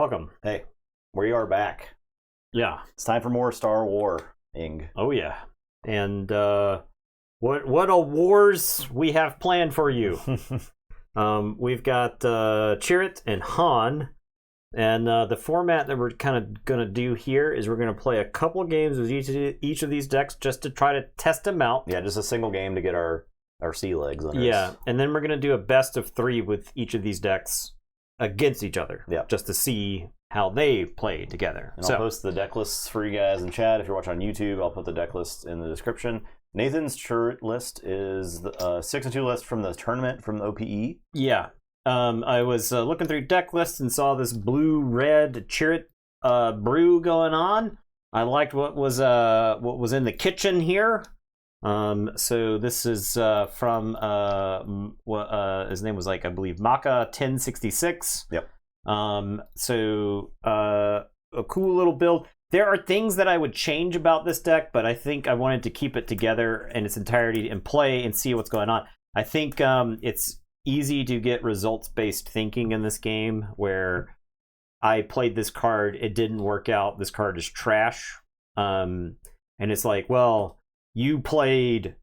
Welcome. Hey, we are back. Yeah. It's time for more Star War-ing. Oh yeah. And what wars we have planned for you? We've got Chirrut and Han, and the format that we're kind of gonna do here is we're gonna play a couple games with each of these decks just to try to test them out. Yeah, just a single game to get our sea legs under Yeah, us. and then we're gonna do a best of 3 with each of these decks against each other. Yeah, just to see how they play together. And I'll post the deck lists for you guys in chat. If you're watching on YouTube, I'll put the deck lists in the description. Nathan's Chirrut list is the 6-2 list from the tournament from OPE. Yeah. I was looking through deck lists and saw this blue-red Chirrut brew going on. I liked what was in the kitchen here. So this is from his name was I believe Maka 1066. Yep. So a cool little build. There are things that I would change about this deck, but I think I wanted to keep it together in its entirety and play and see what's going on. I think it's easy to get results-based thinking in this game where I played this card, it didn't work out, this card is trash. And it's like, well, you played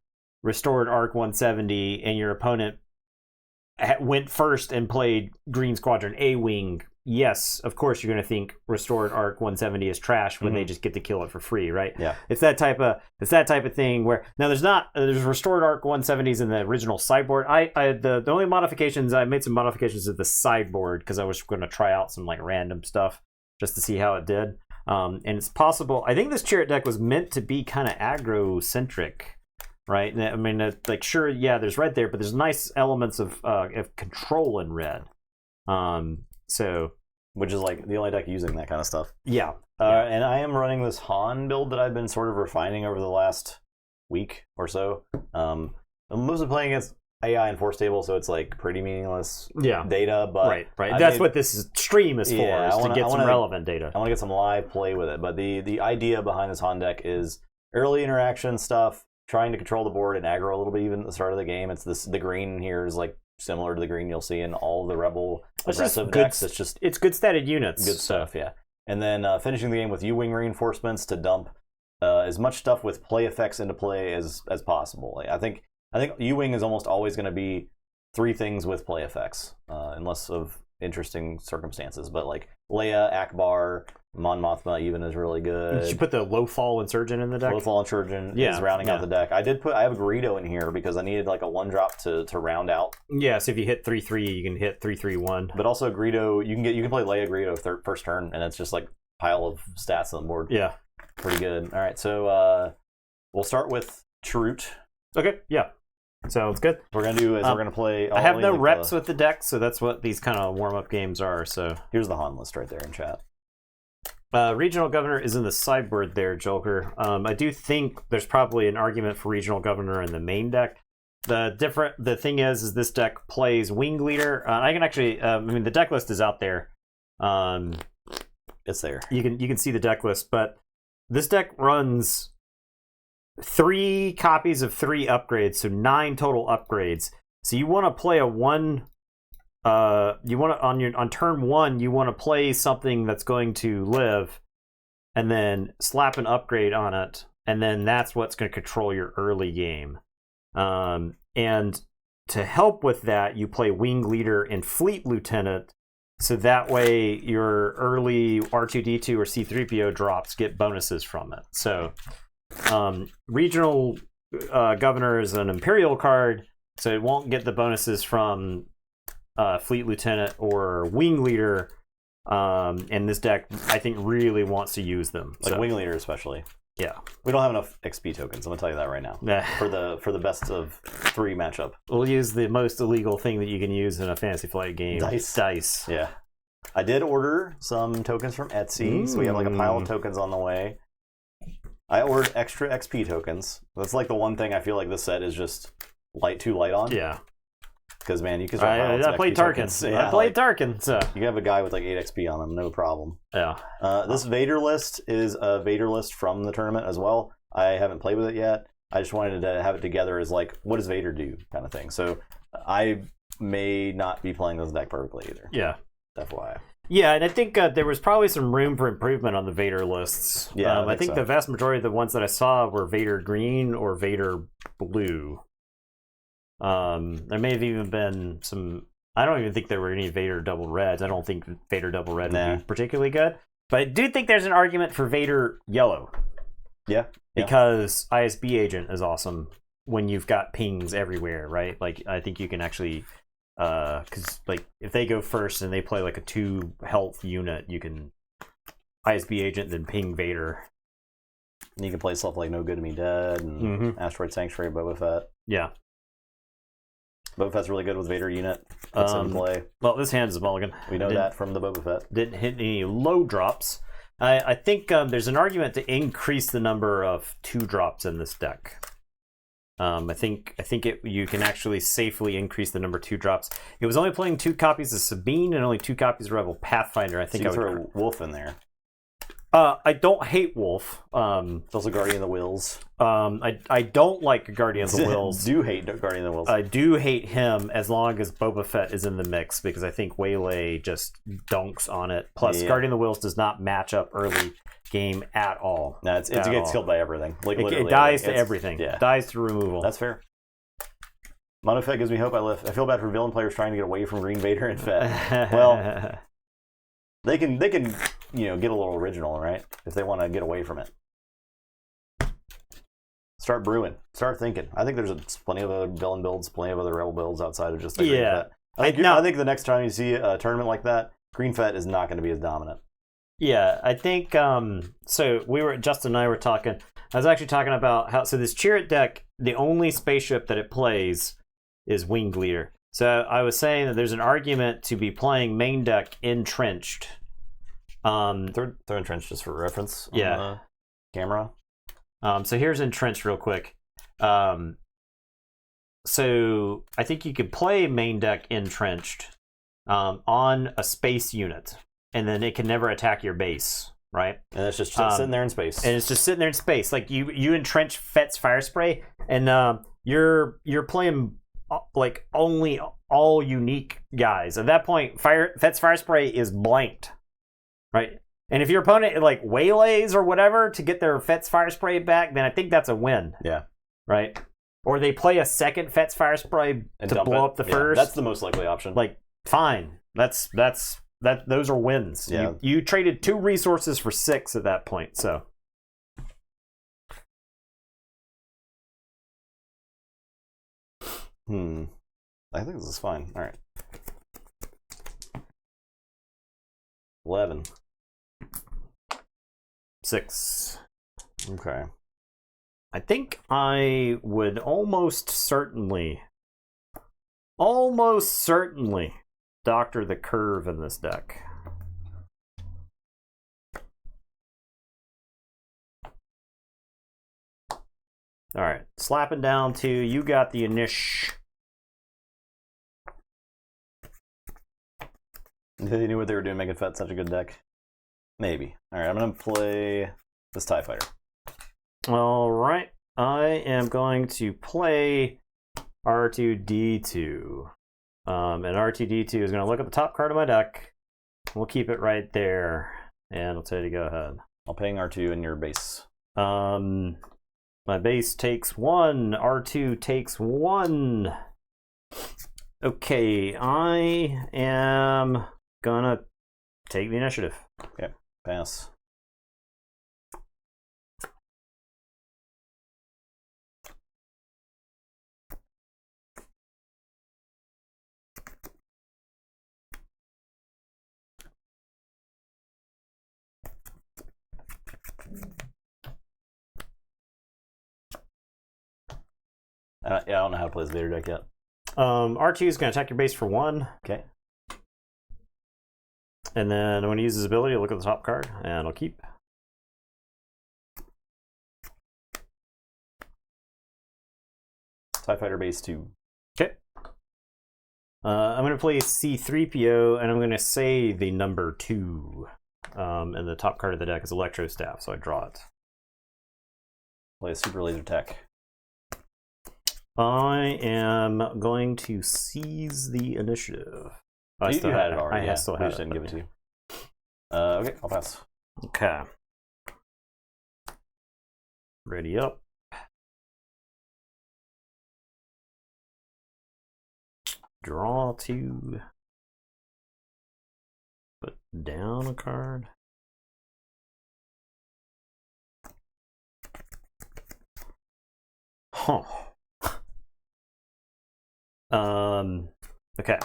Restored Arc 170 and your opponent went first and played Green Squadron A-Wing. Yes, of course you're going to think Restored Arc 170 is trash when they just get to kill it for free, right? Yeah. It's that type of thing where now there's Restored Arc 170s in the original sideboard. The only modifications I made some modifications to the sideboard because I was going to try out some random stuff just to see how it did. And it's possible. I think this Chirrut deck was meant to be kind of aggro centric. Right, I mean, sure, yeah, there's red there, but there's nice elements of control in red. So, which is the only deck using that kind of stuff. Yeah. And I am running this Han build that I've been sort of refining over the last week or so. I'm mostly playing against AI and Force Table, so it's pretty meaningless data. But right. That's what this stream is for, is to get some relevant data. I want to get some live play with it. But the idea behind this Han deck is early interaction stuff, trying to control the board and aggro a little bit even at the start of the game. It's the green here is similar to the green you'll see in all the Rebel aggressive decks. It's good statted units. Good stuff, yeah. And then finishing the game with U-Wing reinforcements to dump as much stuff with play effects into play as possible. I think U-Wing is almost always going to be 3 things with play effects, unless of interesting circumstances. But Leia, Akbar, Mon Mothma even is really good. Did you put the low fall insurgent in the deck? Low fall insurgent is rounding out the deck. I have a Greedo in here because I needed a 1-drop to round out. Yeah, so if you hit 3/3, you can hit 3/3/1. But also Greedo, you can play Leia Greedo first turn, and it's just pile of stats on the board. Yeah, pretty good. All right, so we'll start with Chirrut. Okay, yeah. Sounds good. What we're gonna do is we're gonna play. I have no reps with the deck, so that's what these kind of warm-up games are. So here's the Han list right there in chat. Regional Governor is in the sideboard there, Joker. I do think there's probably an argument for Regional Governor in the main deck. The thing is this deck plays Wing Leader. I can actually, the deck list is out there. It's there. You can see the deck list, but this deck runs 3 copies of 3 upgrades, so 9 total upgrades. So you want to play on turn 1 you want to play something that's going to live, and then slap an upgrade on it, and then that's what's going to control your early game. And to help with that, you play Wing Leader and Fleet Lieutenant, so that way your early R2D2 or C3PO drops get bonuses from it. So Regional Governor is an Imperial card, so it won't get the bonuses from Fleet Lieutenant or Wing Leader, and this deck I think really wants to use them. Wing Leader especially. Yeah, we don't have enough XP tokens. I'm gonna tell you that right now. For the best of 3 matchup, we'll use the most illegal thing that you can use in a Fantasy Flight game: dice. Yeah, I did order some tokens from Etsy, so we have a pile of tokens on the way. I ordered extra XP tokens. That's the one thing I feel this set is just too light on. Yeah. Because man, you can. I played Tarkin. I played Tarkin, so you can have a guy with 8 XP on him, no problem. Yeah. This Vader list is a Vader list from the tournament as well. I haven't played with it yet. I just wanted to have it together as what does Vader do kind of thing. So I may not be playing this deck perfectly either. Yeah. FYI. Yeah, and I think there was probably some room for improvement on the Vader lists. Yeah, I think so. the vast majority of the ones that I saw were Vader green or Vader blue. There may have even been some. I don't even think there were any Vader double reds. I don't think Vader double red would be particularly good. But I do think there's an argument for Vader yellow. Yeah. Because ISB agent is awesome when you've got pings everywhere, right? Like, I think you can actually, because like if they go first and they play like a 2 health unit, you can ISB agent then ping Vader. And you can play stuff like No Good to Me Dead and Asteroid Sanctuary, Boba Fett. Yeah. Boba Fett's really good with Vader unit. Puts in play. Well, this hand is a mulligan. We know that from the Boba Fett. Didn't hit any low drops. I think there's an argument to increase the number of 2 drops in this deck. I think you can actually safely increase the number of 2 drops. It was only playing 2 copies of Sabine and only 2 copies of Rebel Pathfinder. I think so I would throw Wolf in there. I don't hate Wolf. It's also Guardian of the Wills. I don't like Guardian of the Wills. Do hate Guardian of the Wills. I do hate him as long as Boba Fett is in the mix because I think Waylay just dunks on it. Plus, Guardian of the Wills does not match up early game at all. No, it gets killed by everything. Like it dies to everything. Yeah. It dies to removal. That's fair. Mono Fett gives me hope. I feel bad for villain players trying to get away from Green Vader and Fett. Well, they can get a little original, right? If they want to get away from it. Start brewing. Start thinking. I think there's plenty of other villain builds, plenty of other rebel builds outside of just the Green Fett. I think the next time you see a tournament like that, Green Fett is not going to be as dominant. Yeah, I think so. Justin and I were talking. I was actually talking about how this Chirrut deck, the only spaceship that it plays is Winged Leader. So I was saying that there's an argument to be playing main deck Entrenched. Throw Entrenched just for reference. On the camera. So here's Entrenched real quick. So I think you could play main deck Entrenched on a space unit, and then it can never attack your base, right? And it's just sitting there in space. And it's just sitting there in space. Like you entrench Fett's Fire Spray, and you're playing like only all unique guys. At that point, Fett's Fire Spray is blanked, right? And if your opponent like waylays or whatever to get their Fett's Fire Spray back, then I think that's a win. Yeah. Right? Or they play a second Fett's Fire Spray to blow up the first. That's the most likely option. Like, fine. Those are wins. Yeah. You traded 2 resources for 6 at that point, so. I think this is fine. All right. 11. 6. Okay. I think I would almost certainly doctor the curve in this deck. All right, slapping down to you got the Anish. They knew what they were doing, making Fett such a good deck. Maybe. All right, I'm going to play this TIE Fighter. All right, I am going to play R2-D2. And R2-D2 is going to look at the top card of my deck. We'll keep it right there. And I'll tell you to go ahead. I'll ping R2 in your base. My base takes 1. R2 takes 1. Okay, I am gonna take the initiative. Okay, pass. I don't know how to play this Vader deck yet. R2 is going to attack your base for 1. Okay. And then when he uses his ability, look at the top card, and I'll keep. TIE Fighter base 2. Okay. I'm going to play C-3PO, and I'm going to say the number 2. And the top card of the deck is Electro Staff, so I draw it. Play a Super Laser Tech. I am going to seize the initiative. You had it already. I still have it. Just didn't give it to you. Okay, I'll pass. Okay. Ready up. Draw 2. Put down a card. Huh. Okay.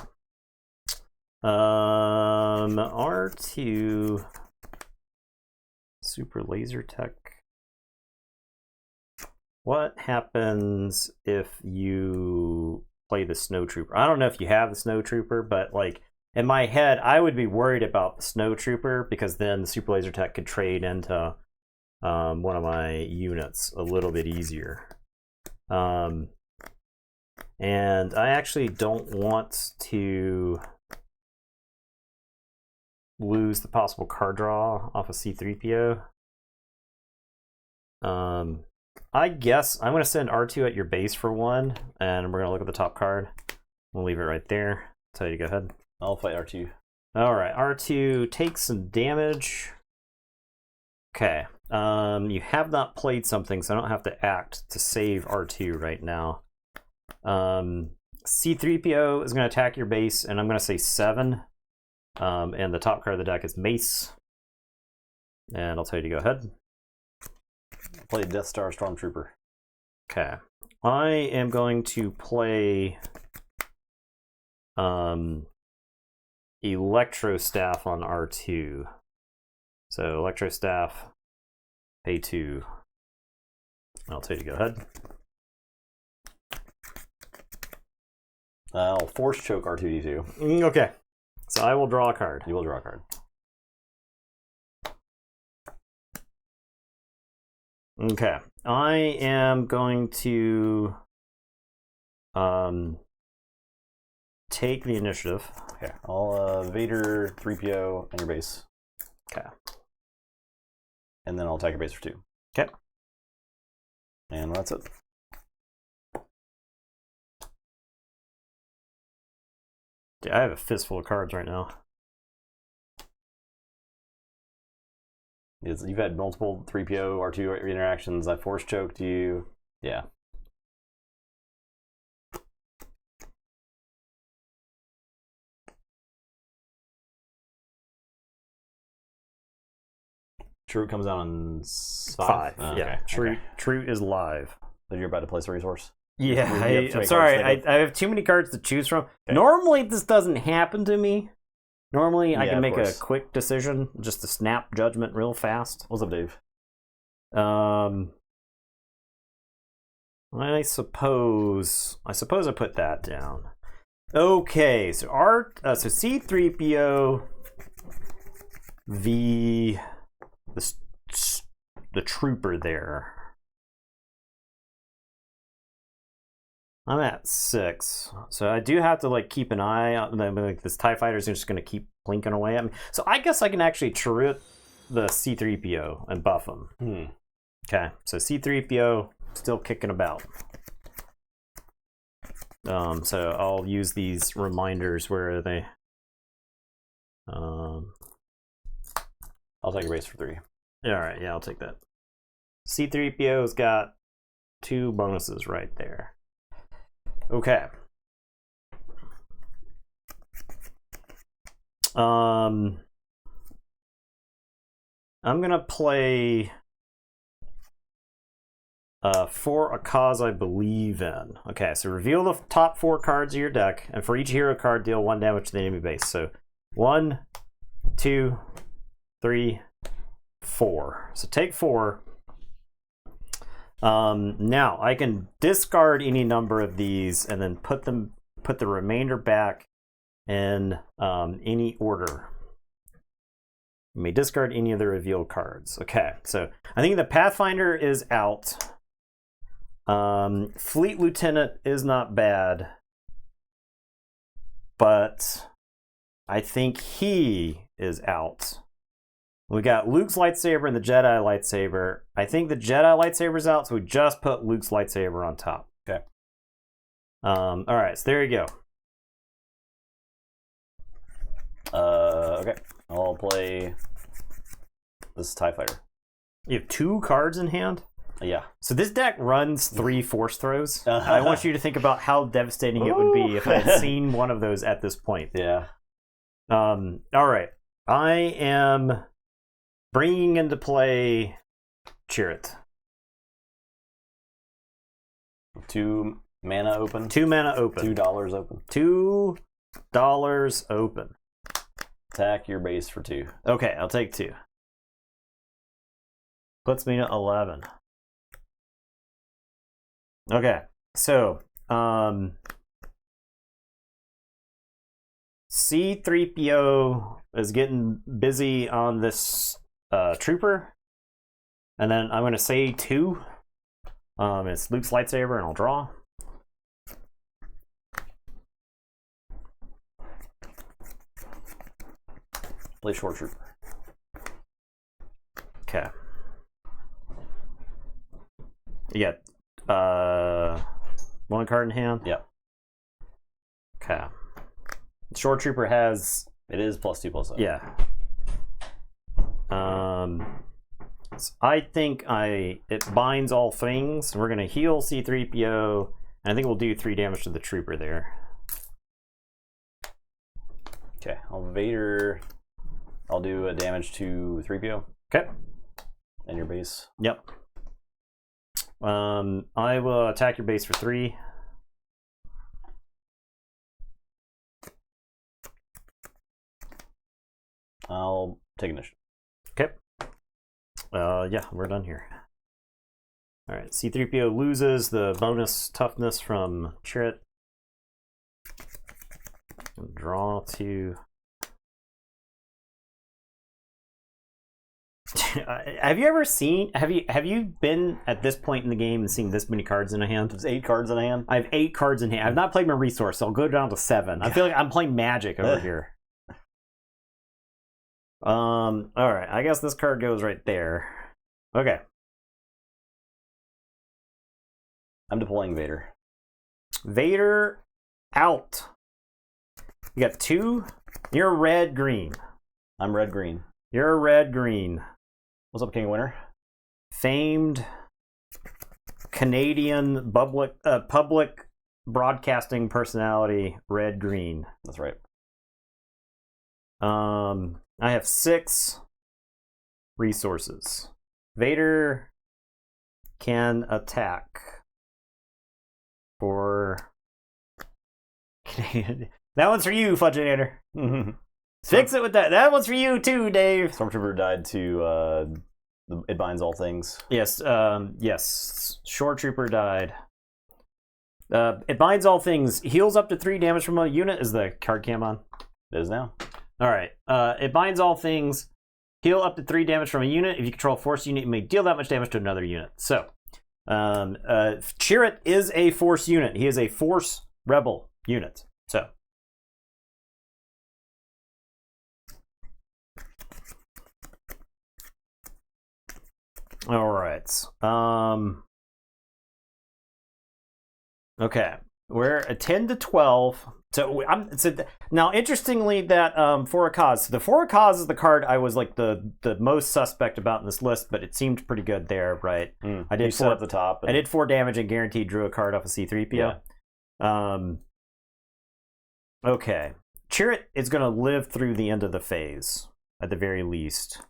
R2 Super Laser Tech. What happens if you play the Snow Trooper? I don't know if you have the Snow Trooper, but like in my head, I would be worried about the Snow Trooper because then the Super Laser Tech could trade into one of my units a little bit easier. And I actually don't want to lose the possible card draw off of C-3PO. I guess I'm going to send R2 at your base for 1, and we're going to look at the top card. We'll leave it right there. So you go ahead. I'll fight R2. All right, R2 takes some damage. Okay. You have not played something, so I don't have to act to save R2 right now. C-3PO is going to attack your base, and I'm going to say 7. And the top card of the deck is Mace. And I'll tell you to go ahead. Play Death Star Stormtrooper. Okay. I am going to play Electro Staff on R2. So Electro Staff, pay 2. I'll tell you to go ahead. I'll Force Choke R2-D2. Okay. So I will draw a card. You will draw a card. Okay. I am going to take the initiative. Okay. I'll Vader 3PO on your base. Okay. And then I'll attack your base for 2. Okay. And that's it. Dude, I have a fistful of cards right now. You've had multiple 3PO, R2 interactions. I Force Choked you. Yeah. Chirrut comes out on 5. Oh, yeah. Okay. Chirrut is live. So you're about to place a resource? Yeah, I'm I'm sorry. I have too many cards to choose from. Okay. Normally, this doesn't happen to me. Normally, I can make a quick decision, just to snap judgment real fast. What's up, Dave? I suppose I put that down. Okay, so so C-3PO the trooper there. I'm at 6, so I do have to like keep an eye on like this TIE fighter is just going to keep blinking away at me. So I guess I can actually Chirrut the C-3PO and buff him. Okay, so C-3PO still kicking about. So I'll use these reminders. Where are they? I'll take a base for 3. All right, yeah, I'll take that. C-3PO's got 2 bonuses right there. Okay. I'm gonna play for a cause I believe in. Okay, so reveal the top 4 cards of your deck, and for each hero card, deal 1 damage to the enemy base. So 1, 2, 3, 4. So take 4. Now I can discard any number of these and then put the remainder back in any order. You may discard any of the revealed cards. Okay, so I think the Pathfinder is out. Fleet Lieutenant is not bad, but I think he is out. We got Luke's lightsaber and the Jedi lightsaber. I think the Jedi lightsaber's out, so we just put Luke's lightsaber on top. Okay. All right, so there you go. Okay. I'll play This is TIE Fighter. You have 2 cards in hand? Yeah. So this deck runs 3 force throws. I want you to think about how devastating it would be if I had seen one of those at this point. Yeah. All right. I am bringing into play Chirrut. 2 mana open. 2 mana open. $2 open. $2 open. Attack your base for 2. Okay, I'll take 2. Puts me to 11. Okay, so C-3PO is getting busy on this trooper, and then I'm going to say 2. It's Luke's lightsaber, and I'll draw. Play short trooper. Okay. You got 1 card in hand? Yep. Okay. Short trooper has... It is +2/+7. Yeah. So I think it binds all things. We're going to heal C-3PO, and I think we'll do 3 damage to the trooper there. Okay, Vader... I'll do a damage to 3PO. Okay. And your base. Yep. I will attack your base for 3. I'll take initiative. Okay. Yeah, we're done here. All right, C-3PO loses the bonus toughness from Chirrut. Draw 2. Have you ever seen? Have you been at this point in the game and seen this many cards in a hand? There's 8 cards in a hand. I have 8 cards in hand. I've not played my resource, so I'll go down to 7. I feel like I'm playing Magic over here. All right. I guess this card goes right there. Okay. I'm deploying Vader. Vader out. You got 2. You're red green. I'm red green. You're red green. What's up, King Winner? Famed Canadian public broadcasting personality, red green. That's right. I have 6 resources. Vader can attack for Canadian. That one's for you, Fudgeinator. Fix it with that. That one's for you too, Dave. Stormtrooper died to It Binds All Things. Yes, yes. Short Trooper died. It binds all things. Heals up to 3 damage from a unit. Is the card cam on? It is now. All right. It binds all things. Heal up to 3 damage from a unit. If you control a force unit, you may deal that much damage to another unit. So, Chirrut is a force unit. He is a force rebel unit. So. All right. Okay. We're at 10 to 12. So now, interestingly, that For a Cause. So the For a Cause is the card I was like the most suspect about in this list, but it seemed pretty good there, right? I did 4 at the top. I did 4 damage and guaranteed drew a card off of C-3PO. Yeah. Okay. Chirrut is going to live through the end of the phase, at the very least.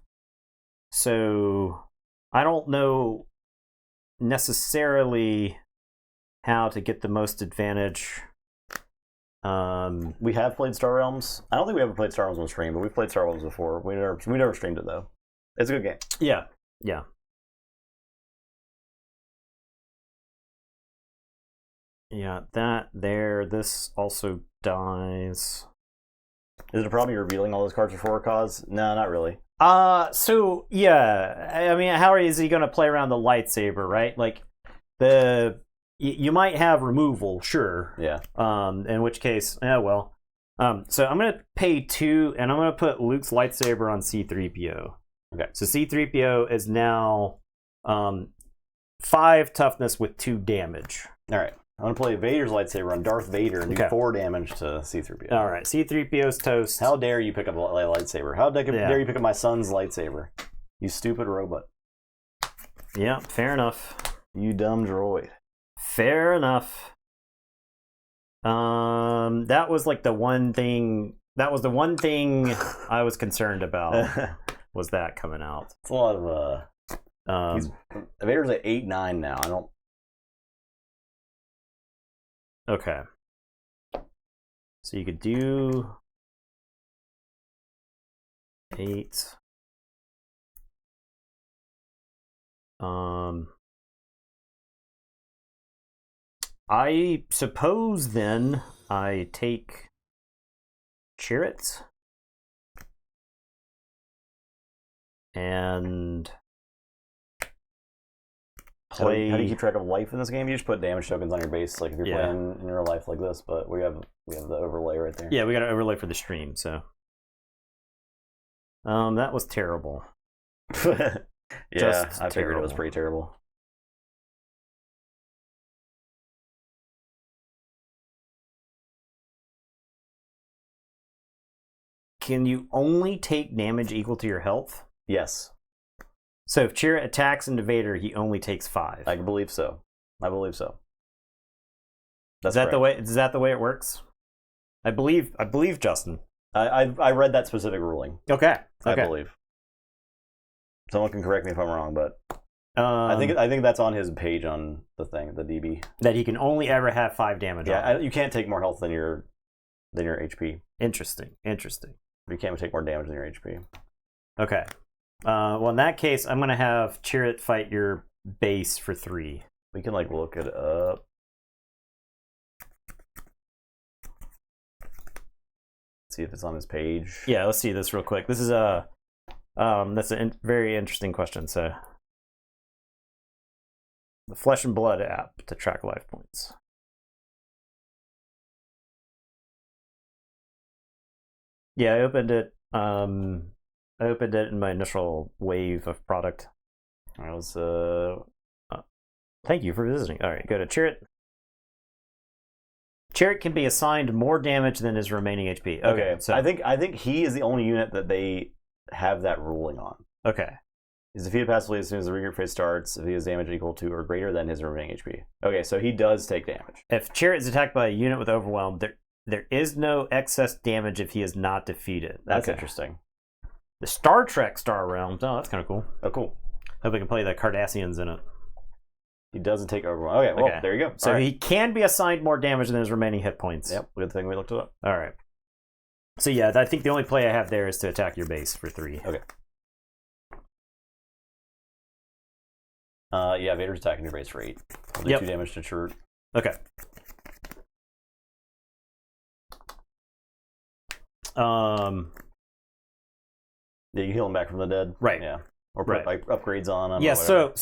So I don't know necessarily how to get the most advantage. We have played Star Realms. I don't think we ever played Star Realms on stream, but we've played Star Realms before. We never streamed it though. It's a good game. Yeah, yeah. Yeah, that there. This also dies. Is it a problem you're revealing all those cards for a cause? No, not really. So yeah, I mean, how is he going to play around the lightsaber, right? Like you might have removal, sure. Yeah. In which case, well. So I'm going to pay 2, and I'm going to put Luke's lightsaber on C-3PO. Okay. So C-3PO is now 5 toughness with 2 damage. All right. I'm going to play Vader's lightsaber on Darth Vader and do 4 damage to C-3PO. All right. C-3PO's toast. How dare you pick up a lightsaber? How dare you pick up my son's lightsaber? You stupid robot. Yeah, fair enough. You dumb droid. Fair enough. That was like the one thing. That was the one thing I was concerned about. Was that coming out? It's a lot of Vader's at 8-9 now. I don't. Okay. So you could do 8. I suppose then I take Chirrut and play. How do you keep track of life in this game? You just put damage tokens on your base, like if you're playing in real life like this. But we have the overlay right there. Yeah, we got an overlay for the stream. So, that was terrible. Yeah, I figured it was pretty terrible. Can you only take damage equal to your health? Yes. So if Chirrut attacks into Vader, he only takes 5. I believe so. That's is that correct. Is that the way it works? I believe Justin. I read that specific ruling. Okay. I believe. Someone can correct me if I'm wrong, but I think that's on his page on the thing, the DB. That he can only ever have 5 damage. Yeah, you can't take more health than your HP. Interesting. You can't take more damage than your HP. Okay. Well, in that case, I'm gonna have Chirrut fight your base for 3. We can look it up. See if it's on his page. Yeah, let's see this real quick. This is that's a very interesting question. So, the Flesh and Blood app to track life points. Yeah, I opened it. I opened it in my initial wave of product. I was thank you for visiting. All right, go to Chirrut. Chirrut can be assigned more damage than his remaining HP. Okay, so I think he is the only unit that they have that ruling on. Okay. He's defeated passively as soon as the regroup phase starts if he has damage equal to or greater than his remaining HP. Okay, so he does take damage. If Chirrut is attacked by a unit with Overwhelm, there is no excess damage if he is not defeated. That's interesting. The Star Trek Star Realms. Oh, that's kind of cool. Oh, cool. Hope I can play the Cardassians in it. He doesn't take Overwhelm. Okay, well, there you go. So he can be assigned more damage than his remaining hit points. Yep, good thing we looked it up. All right. So yeah, I think the only play I have there is to attack your base for 3. Okay. Yeah, Vader's attacking your base for 8. I'll do 2 damage to Chirrut. Okay. Yeah, you heal him back from the dead. Right. Yeah. Or put upgrades on him. Yeah, so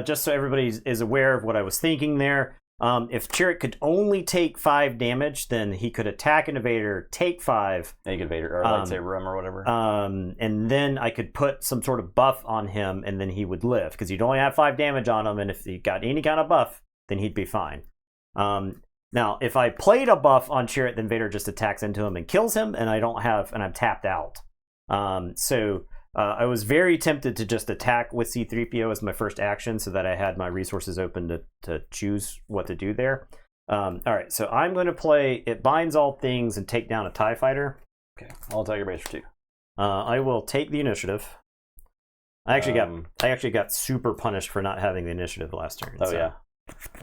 just so everybody is aware of what I was thinking there, if Chirrut could only take 5 damage, then he could attack an Vader, take 5. And you could Vader or lightsaber him or whatever. And then I could put some sort of buff on him, and then he would live because you'd only have 5 damage on him, and if he got any kind of buff, then he'd be fine. Now, if I played a buff on Chirrut, then Vader just attacks into him and kills him, and I'm tapped out. I was very tempted to just attack with C-3PO as my first action so that I had my resources open to choose what to do there. All right, so I'm going to play It Binds All Things and take down a TIE Fighter. Okay, I'll attack your base for 2. I will take the initiative. I actually got super punished for not having the initiative last turn. Oh, yeah.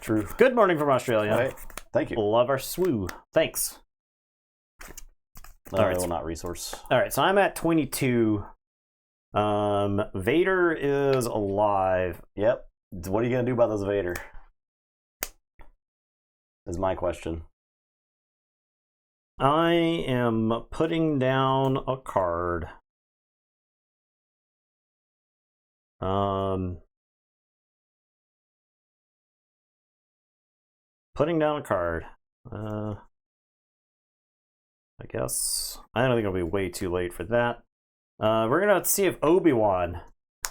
True. Good morning from Australia. All right. Thank you. Love our swoo. Thanks. All right, will not resource. All right, so I'm at 22. Vader is alive. Yep. What are you gonna do about this Vader? Is my question. I am putting down a card. Putting down a card. I guess. I don't think it'll be way too late for that. We're going to see if Obi-Wan.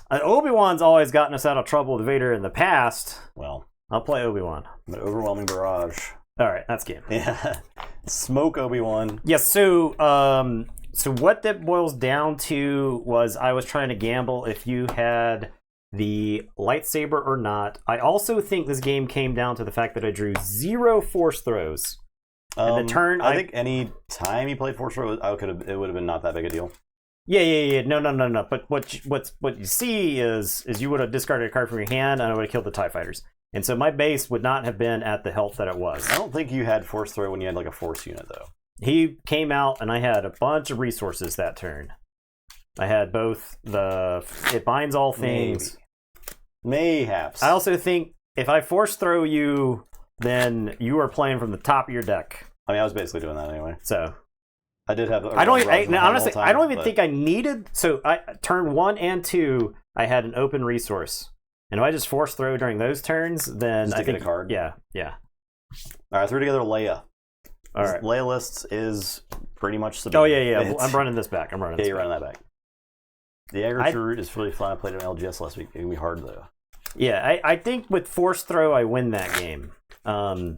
Obi-Wan's always gotten us out of trouble with Vader in the past. Well, I'll play Obi-Wan. An overwhelming barrage. All right, that's game. Yeah. Smoke Obi-Wan. Yes, so So what that boils down to was I was trying to gamble if you had the lightsaber or not. I also think this game came down to the fact that I drew 0 force throws. And the turn I think any time you played force throw, it would have been not that big a deal. Yeah. No. But what you see is you would have discarded a card from your hand, and I would have killed the TIE fighters. And so my base would not have been at the health that it was. I don't think you had force throw when you had like a force unit though. He came out, and I had a bunch of resources that turn. I had both it binds all things. Mayhaps. I also think if I force throw you, then you are playing from the top of your deck. I mean, I was basically doing that anyway. So I did have. Honestly, I don't even think I needed. So turn 1 and 2, I had an open resource, and if I just force throw during those turns, then just I think get a card. Yeah. All right, I threw together Leia. All right, Leia list is pretty much Sabine. Oh yeah. I'm running this back. You're running that back. The aggro Chirrut is really fun. I played an LGS last week. It can be hard though. Yeah, I think with force throw, I win that game. I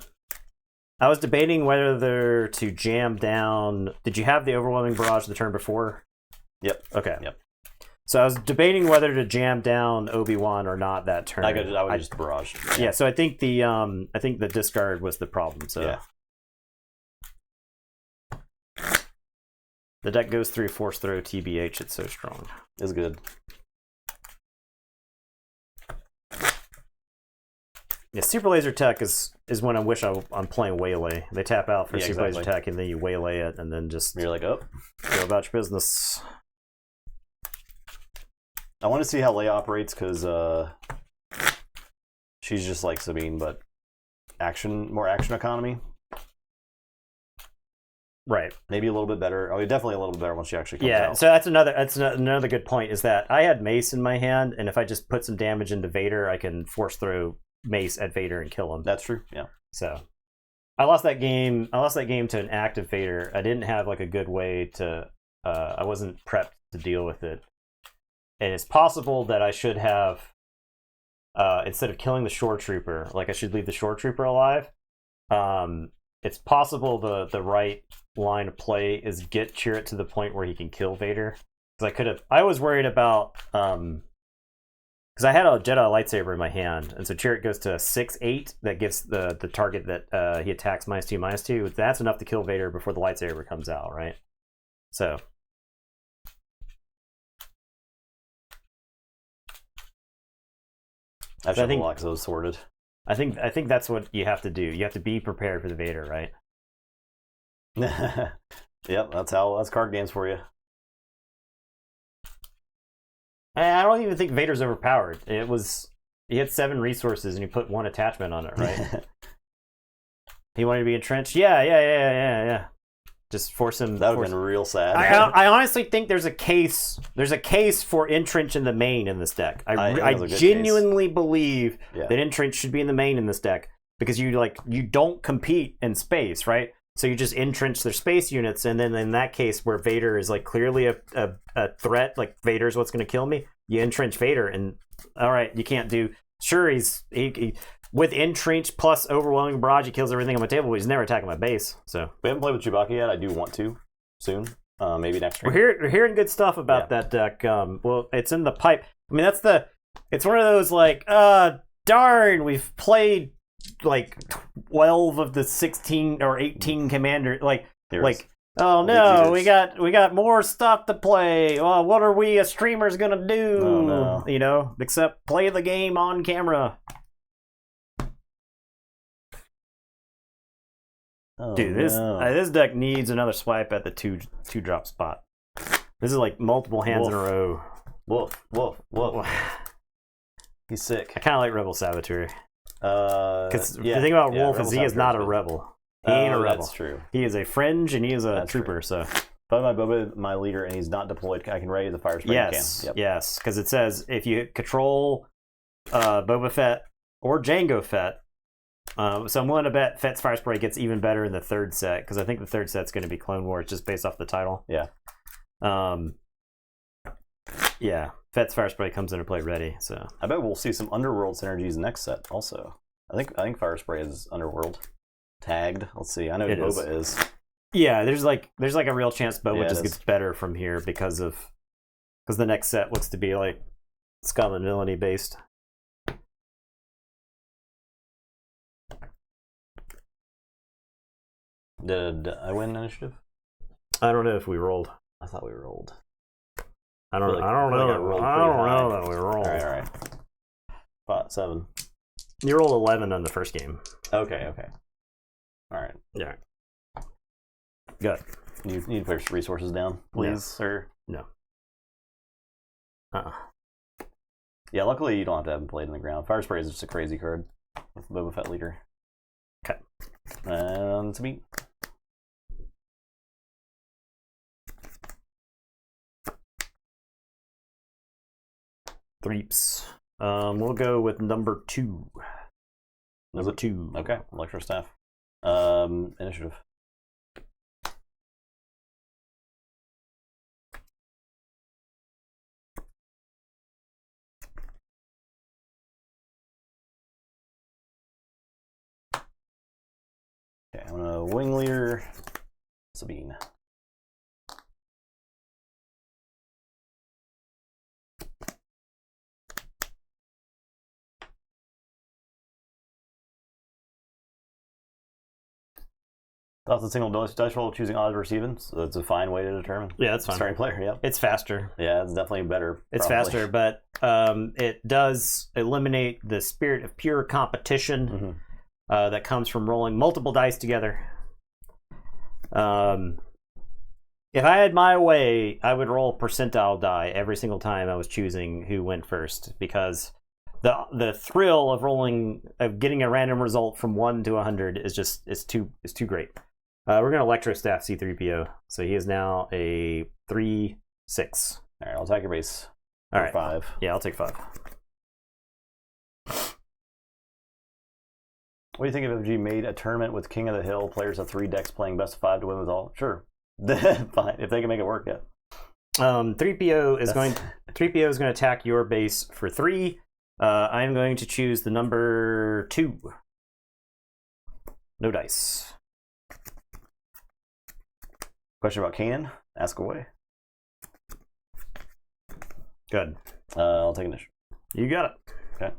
was debating whether to jam down. Did you have the overwhelming barrage the turn before? Yep. Okay. Yep. So I was debating whether to jam down Obi-Wan or not that turn. I would just barrage. Yeah. So I think the discard was the problem. So yeah. The deck goes through force throw TBH. It's so strong. It's good. Yeah, Super Laser Tech is when I wish I'm playing Waylay. They tap out for Super Laser Tech, and then you Waylay it, and then just you're like, oh, go about your business. I want to see how Leia operates because she's just like Sabine, but more action economy. Right. Maybe a little bit better. Oh, definitely a little bit better once she actually comes out. So that's another good point is that I had Mace in my hand, and if I just put some damage into Vader, I can force throw Mace at Vader and kill him. That's true. Yeah. So I lost that game to an active Vader. I didn't have like a good way to. I wasn't prepped to deal with it, and it's possible that I should have instead of killing the Shore Trooper, like I should leave the Shore Trooper alive. It's possible the right line of play is get Chirrut to the point where he can kill Vader. Because I was worried about because I had a Jedi lightsaber in my hand, and so Chirrut goes to 6/8. That gives the target that he attacks -2/2. That's enough to kill Vader before the lightsaber comes out, right? So. I should have locked those sorted. I think that's what you have to do. You have to be prepared for the Vader, right? Yep, that's card games for you. I don't even think Vader's overpowered. He had 7 resources and he put 1 attachment on it, right? He wanted to be entrenched. Yeah. Just force him. That would have been real sad. I honestly think there's a case for entrench in the main in this deck. I genuinely believe that entrench should be in the main in this deck because you don't compete in space, right? So you just entrench their space units, and then in that case where Vader is like clearly a threat, like Vader's what's going to kill me, you entrench Vader, and all right, you can't do. Sure, he with entrench plus overwhelming barrage, he kills everything on my table, but he's never attacking my base. So we haven't played with Chewbacca yet. I do want to soon, maybe next stream. We're hearing good stuff about that deck. Well, it's in the pipe. I mean, it's one of those like, darn, we've played like 12 of the 16 or 18 commander oh no, we got more stuff to play. Well, what are we as streamers gonna do? Oh, no. You know, except play the game on camera. Oh, dude, this deck needs another swipe at the two drop spot. This is like multiple hands in a row. Woof. He's sick. I kind of like Rebel Saboteur. Because the thing about Wolf is he is not a rebel. He ain't a rebel. That's true. He is a fringe and he is a trooper. True. So if I have my Boba, my leader, and he's not deployed, I can ready the fire spray. Yes, because it says if you control Boba Fett or Jango Fett. So I'm willing to bet Fett's fire spray gets even better in the 3rd set because I think the 3rd set's going to be Clone Wars just based off the title. Yeah. Yeah, Fett's fire spray comes into play ready. So I bet we'll see some Underworld synergies next set also. I think fire spray is Underworld tagged. Let's see. I know Boba is. Yeah, there's like a real chance Boba Yeah, just it gets is. better from here because the next set looks to be like scum and villainy based. Did I win initiative? I don't know if we rolled. I thought we rolled. I don't feel like- know. I feel like I rolled I pretty don't know high. that we rolled. All right. 5, 7. You rolled 11 on the first game. Okay. All right. Yeah. Good. You need to put resources down, please, sir. No. Yeah, luckily you don't have to have him played in the ground. Fire Spray is just a crazy card with Boba Fett leader. Okay. And it's a beat. Threeps. We'll go with number 2. Number 2. Okay, Electro Staff. Initiative. Okay, I'm gonna Wing Leader Sabine. That's a single dice roll choosing odds versus evens. So that's a fine way to determine. Yeah, that's fine. Starting player, yeah. It's faster. Yeah, it's definitely better. It's probably. faster, but it does eliminate the spirit of pure competition that comes from rolling multiple dice together. If I had my way, I would roll percentile die every single time I was choosing who went first, because the thrill of getting a random result from 1 to 100 is too great. We're gonna Electro Staff C3PO, so he is now a 3/6. All right, I'll attack your base. All right, 5. Yeah, I'll take 5. What do you think if FG made a tournament with King of the Hill, players of 3 decks playing best of 5 to win with all? Sure. Fine, if they can make it work, yeah. 3PO is going to attack your base for 3. I'm going to choose the number 2. No dice. Question about Kanan? Ask away. Good. I'll take initiative. You got it. Okay.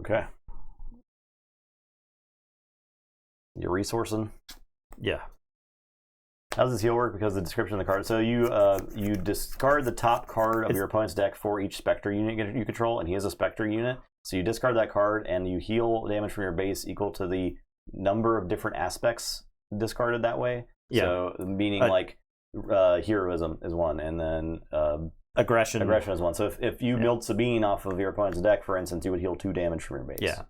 Okay. You're resourcing. Yeah. How does this heal work? Because of the description of the card. So you discard the top card of your opponent's deck for each Spectre unit you control, and he has a Spectre unit. So you discard that card, and you heal damage from your base equal to the number of different aspects discarded that way. Yeah. So meaning heroism is 1, and then Aggression is 1. So if you milled Sabine off of your opponent's deck, for instance, you would heal 2 damage from your base. Yeah.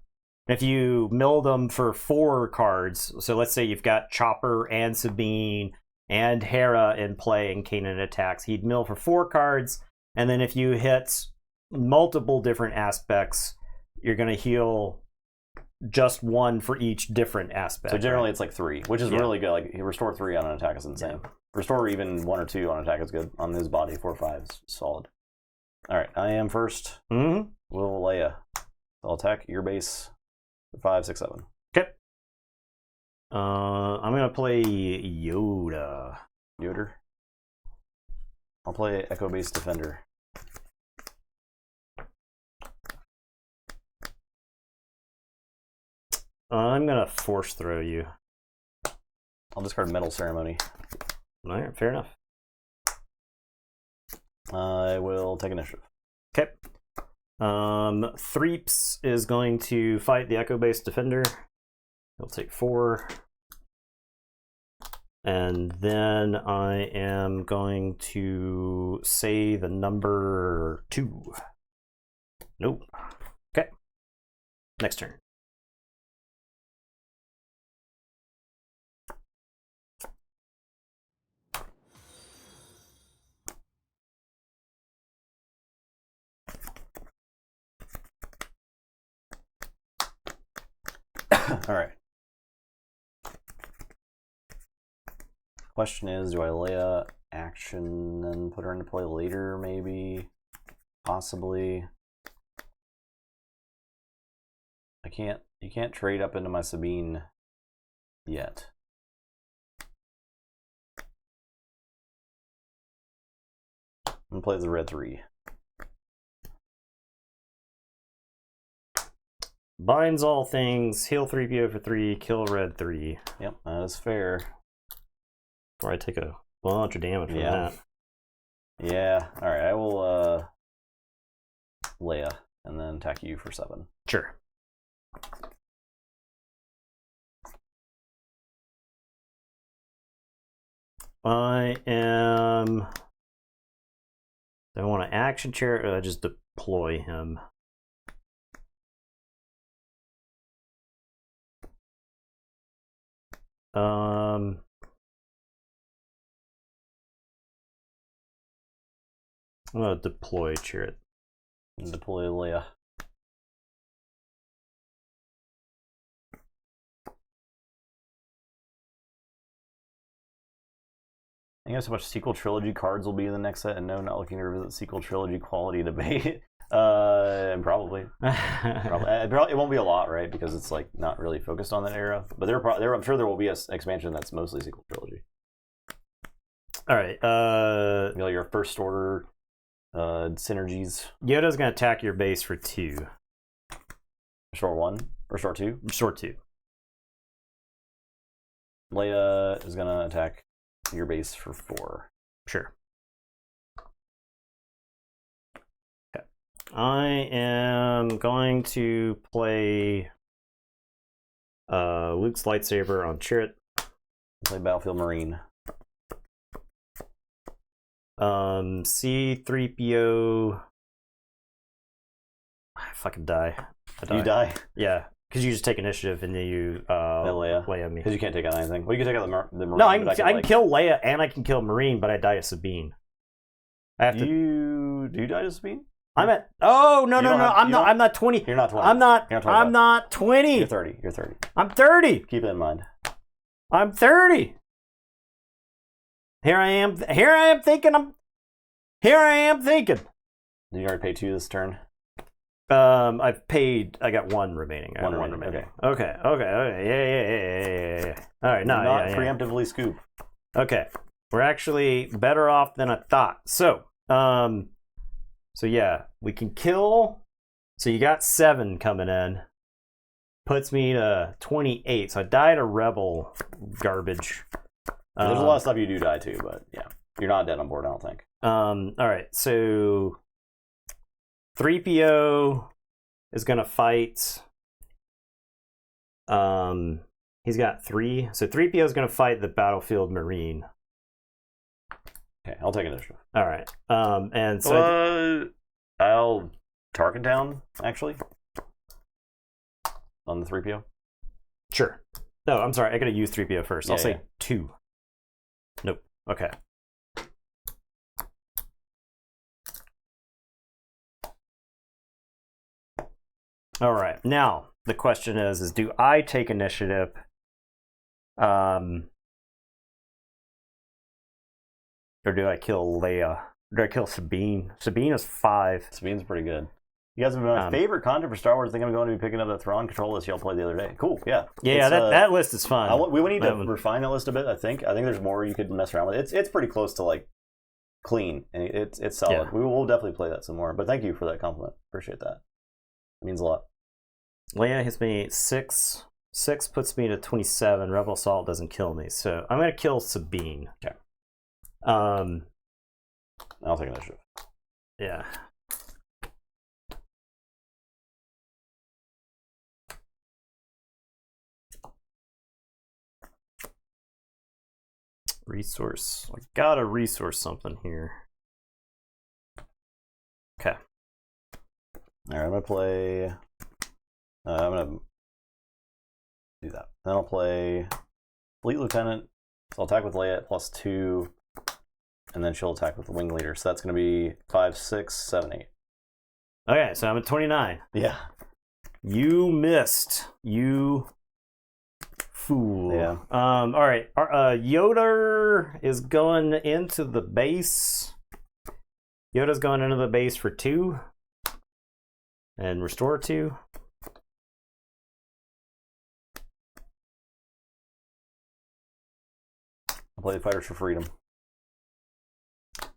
If you mill them for 4 cards, so let's say you've got Chopper and Sabine and Hera in play and Kanan attacks, he'd mill for 4 cards, and then if you hit multiple different aspects, you're going to heal just 1 for each different aspect. So generally it's like 3, which is really good. Like restore 3 on an attack is insane. Yeah. Restore even 1 or 2 on attack is good. On his body, 4 or 5 is solid. All right, I am first. Mm-hmm. Will Leia. I'll attack your base for 5, 6, 7. Okay. I'm gonna play Yoda. Yoder. I'll play Echo Base Defender. I'm gonna force throw you. I'll discard Metal Ceremony. All right, fair enough. I will take initiative. Okay. Threeps is going to fight the Echo Base Defender. He'll take 4. And then I am going to say the number 2. Nope. Okay. Next turn. All right. Question is, do I Leia action and put her into play later, maybe? possibly. You can't trade up into my Sabine yet. I'm gonna play the red 3. Binds all things, heal 3PO for 3, kill red 3. Yep, that is fair. Or I take a bunch of damage from that. Yeah, alright, I will Leia, and then attack you for 7. Sure. I want to action chair, just deploy him. I'm gonna deploy Chirrut. Deploy Leia. I guess how much sequel trilogy cards will be in the next set, and no, not looking to revisit sequel trilogy quality debate. Probably. It won't be a lot, right? Because it's like not really focused on that era. But I'm sure there will be an expansion that's mostly sequel trilogy. All right. You know, your first order synergies. Yoda's gonna attack your base for 2. Short 1 or short 2? Short 2. Leia is gonna attack your base for 4. Sure. Okay. I am going to play Luke's lightsaber on Chirrut. Play Battlefield Marine. C3PO. I fucking die. You die? Yeah. Because you just take initiative and then you Leia me. Because you can't take out anything. Well, you can take out the Marine. No, I can kill Leia and I can kill Marine, but I die to Sabine. I have to. Do you die to Sabine? I'm at. Oh no. I'm not 20. You're not 20. I'm not 20. You're 30. You're 30. I'm 30. Keep it in mind. I'm 30. Here I am thinking. Did you already pay 2 this turn? I've paid. I got 1 remaining. One remaining. Okay. Yeah. All right. No, not preemptively scoop. Okay, we're actually better off than I thought. So yeah, we can kill. So you got 7 coming in. Puts me to 28. So I died a rebel garbage. There's a lot of stuff you do die to, but yeah, you're not dead on board. I don't think. All right, so 3PO is gonna fight. He's got 3. So 3PO is gonna fight the Battlefield Marine. Okay, I'll take initiative. All right. And so I'll target down actually on the 3PO. Sure. No, I'm sorry. I gotta use 3PO first. I'll say 2. Nope. Okay. All right. Now the question is do I take initiative? Or do I kill Leia? Or do I kill Sabine? Sabine is 5. Sabine's pretty good. You guys have been my favorite content for Star Wars. I think I'm going to be picking up that Thrawn control list y'all played the other day. Cool, yeah. Yeah, that list is fun. We need to refine that list a bit, I think. I think there's more you could mess around with. It's pretty close to, like, clean. And it's solid. Yeah. We'll definitely play that some more. But thank you for that compliment. Appreciate that. It means a lot. Leia hits me 6. 6 puts me to 27. Rebel Assault doesn't kill me. So I'm going to kill Sabine. Okay. I'll take initiative. Yeah. Resource. I gotta resource something here. Okay. All right, I'm gonna play. I'm gonna do that. Then I'll play Fleet Lieutenant. So I'll attack with Leia at +2, and then she'll attack with the Wing Leader. So that's gonna be 5, 6, 7, 8. Okay, so I'm at 29. Yeah. You missed. You fool. Yeah. All right. Yoda is going into the base. Yoda's going into the base for 2. And restore 2. I'll play the Fighters for Freedom.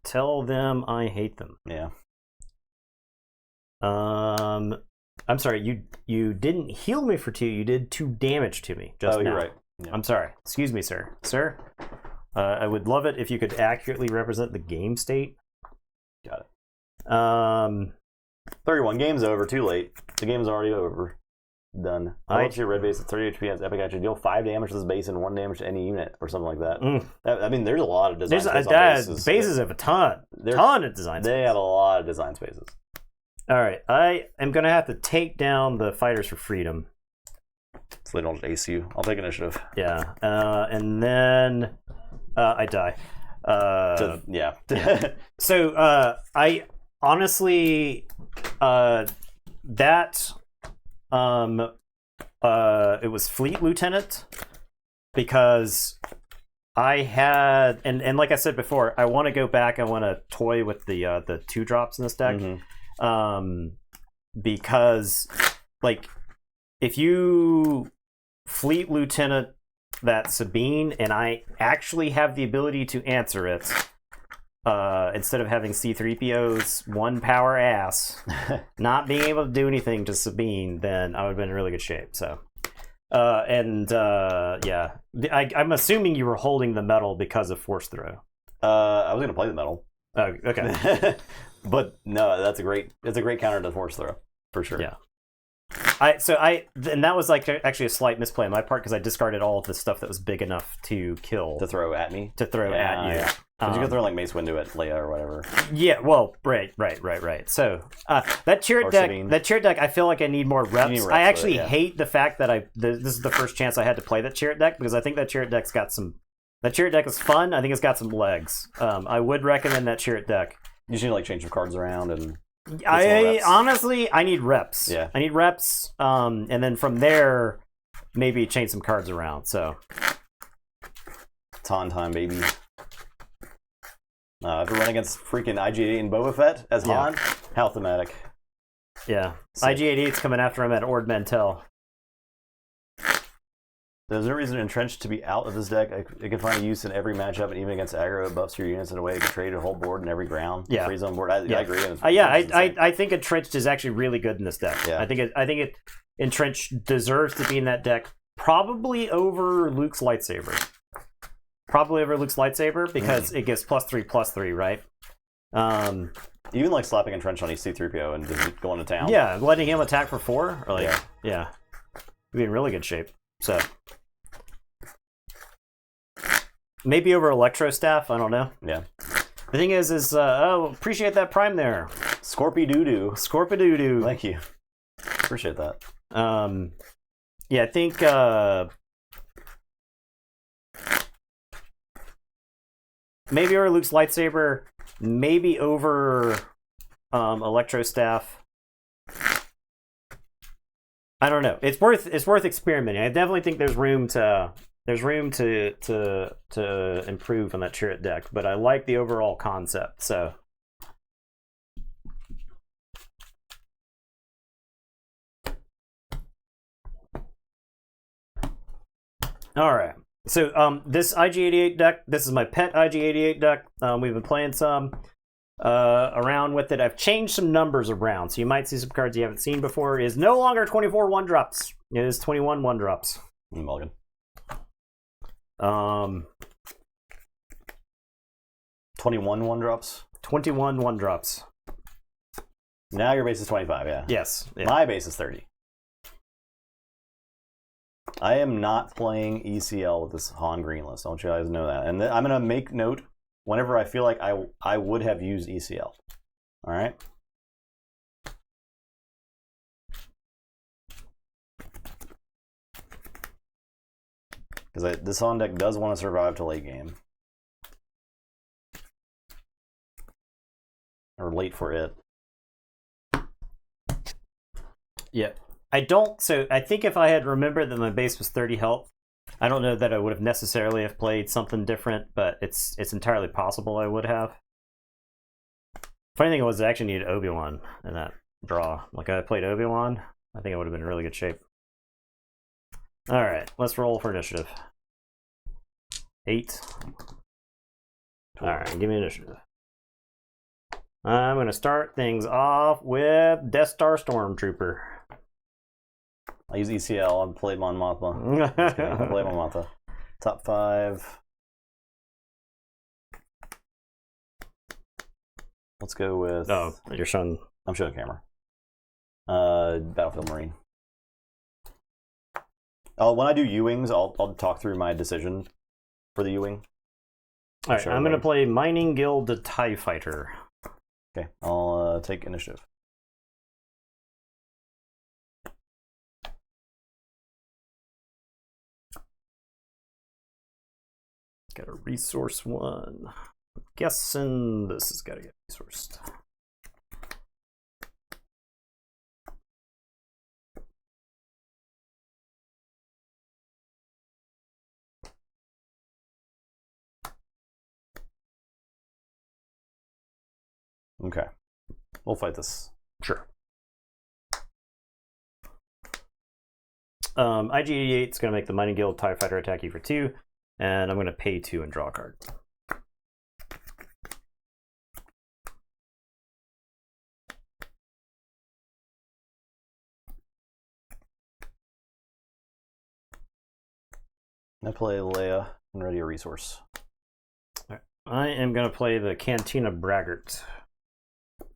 Tell them I hate them. Yeah. I'm sorry, you didn't heal me for 2, you did 2 damage to me just now. You're right. Yeah. I'm sorry. Excuse me, sir. Sir, I would love it if you could accurately represent the game state. Got it. 31. Game's over. Too late. The game's already over. Done. What's your red base at 30 HP? Epic actually deal 5 damage to this base and 1 damage to any unit or something like that. I mean, there's a lot of design space on bases. Bases have a ton of design space. They have a lot of design spaces. All right. I am going to have to take down the Fighters for Freedom. So they don't just ace you. I'll take initiative. Yeah. And then I die. Yeah. So I honestly that it was Fleet Lieutenant because I had and like I said before, I want to go back. I want to toy with the 2-drops in this deck. Because like if you Fleet Lieutenant that Sabine and I actually have the ability to answer it instead of having C-3PO's 1 power ass not being able to do anything to Sabine, then I would have been in really good shape. So yeah, I'm assuming you were holding the medal because of Force Throw. I was gonna play the medal. Oh, okay. But no, it's a great counter to Force Throw for sure. Yeah. And that was like actually a slight misplay on my part because I discarded all of the stuff that was big enough to kill to throw at me. At you. Yeah. But you can throw like Mace Windu at Leia or whatever. Yeah, well, right. So that Chirrut deck, I feel like I need more reps. I actually hate the fact that this is the first chance I had to play that Chirrut deck because I think that Chirrut deck's got some. That Chirrut deck is fun. I think it's got some legs. I would recommend that Chirrut deck. You just need to like change some cards around and. Honestly, I need reps. Yeah, I need reps. And then from there, maybe change some cards around. So, ton time, baby. I have to run against freaking IG-88 and Boba Fett as Han. How thematic. Yeah, IG-88's coming after him at Ord Mantell. There's no reason to entrench to be out of this deck. It can find use in every matchup, and even against aggro, it buffs your units in a way it can trade a whole board in every ground. Yeah, free zone board. I agree. I think entrenched is actually really good in this deck. Yeah. I think entrenched deserves to be in that deck, probably over Luke's lightsaber. Because it gives +3/+3, right? Even like slapping entrench on C-3PO and just going to town. Yeah, letting him attack for 4. Or yeah, be in really good shape. So maybe over Electro Staff, I don't know. Yeah. The thing is appreciate that Prime there. Scorpidoo-doo. Thank you. Appreciate that. Yeah, I think maybe over Luke's lightsaber, maybe over Electro Staff. I don't know. It's worth experimenting. I definitely think there's room to improve on that Chirrut deck, but I like the overall concept. So all right. So this IG-88 deck, this is my pet IG-88 deck. We've been playing some around with it. I've changed some numbers around, so you might see some cards you haven't seen before. It is no longer 24 1-drops. It is 21 1-drops. Mulligan. 21 1-drops? 21 1-drops. Now your base is 25, yeah. Yes. Yeah. My base is 30. I am not playing ECL with this Han green list. I want you guys to know that. And I'm going to make note whenever I feel like I would have used ECL. All right? Because this Han deck does want to survive to late game. Or late for it. Yeah. So I think if I had remembered that my base was 30 health, I don't know that I would have necessarily have played something different, but it's entirely possible I would have. Funny thing was, I actually needed Obi-Wan in that draw. Like, I played Obi-Wan, I think I would have been in really good shape. Alright, let's roll for initiative. 8. Alright, give me initiative. I'm going to start things off with Death Star Stormtrooper. I use ECL. I'll play Mon Mothma. I'll play Mon Mothma. Top 5. Let's go with... Oh, you're showing... I'm showing camera. Battlefield Marine. Oh, when I do U-Wings, I'll talk through my decision for the U-Wing. Alright, I'm going to play Mining Guild the TIE Fighter. Okay, I'll take initiative. Got a resource 1. I'm guessing this has got to get resourced. Okay. We'll fight this. Sure. IG-88 is going to make the Mining Guild TIE Fighter attack you for 2, and I'm going to pay 2 and draw a card. I play Leia and ready a resource. Right. I am going to play the Cantina Braggart.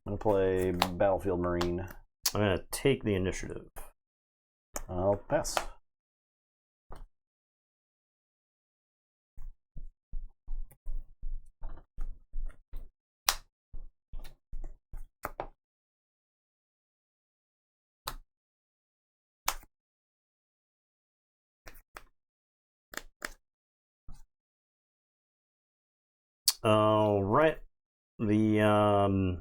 I'm going to play Battlefield Marine. I'm going to take the initiative. I'll pass. All right. The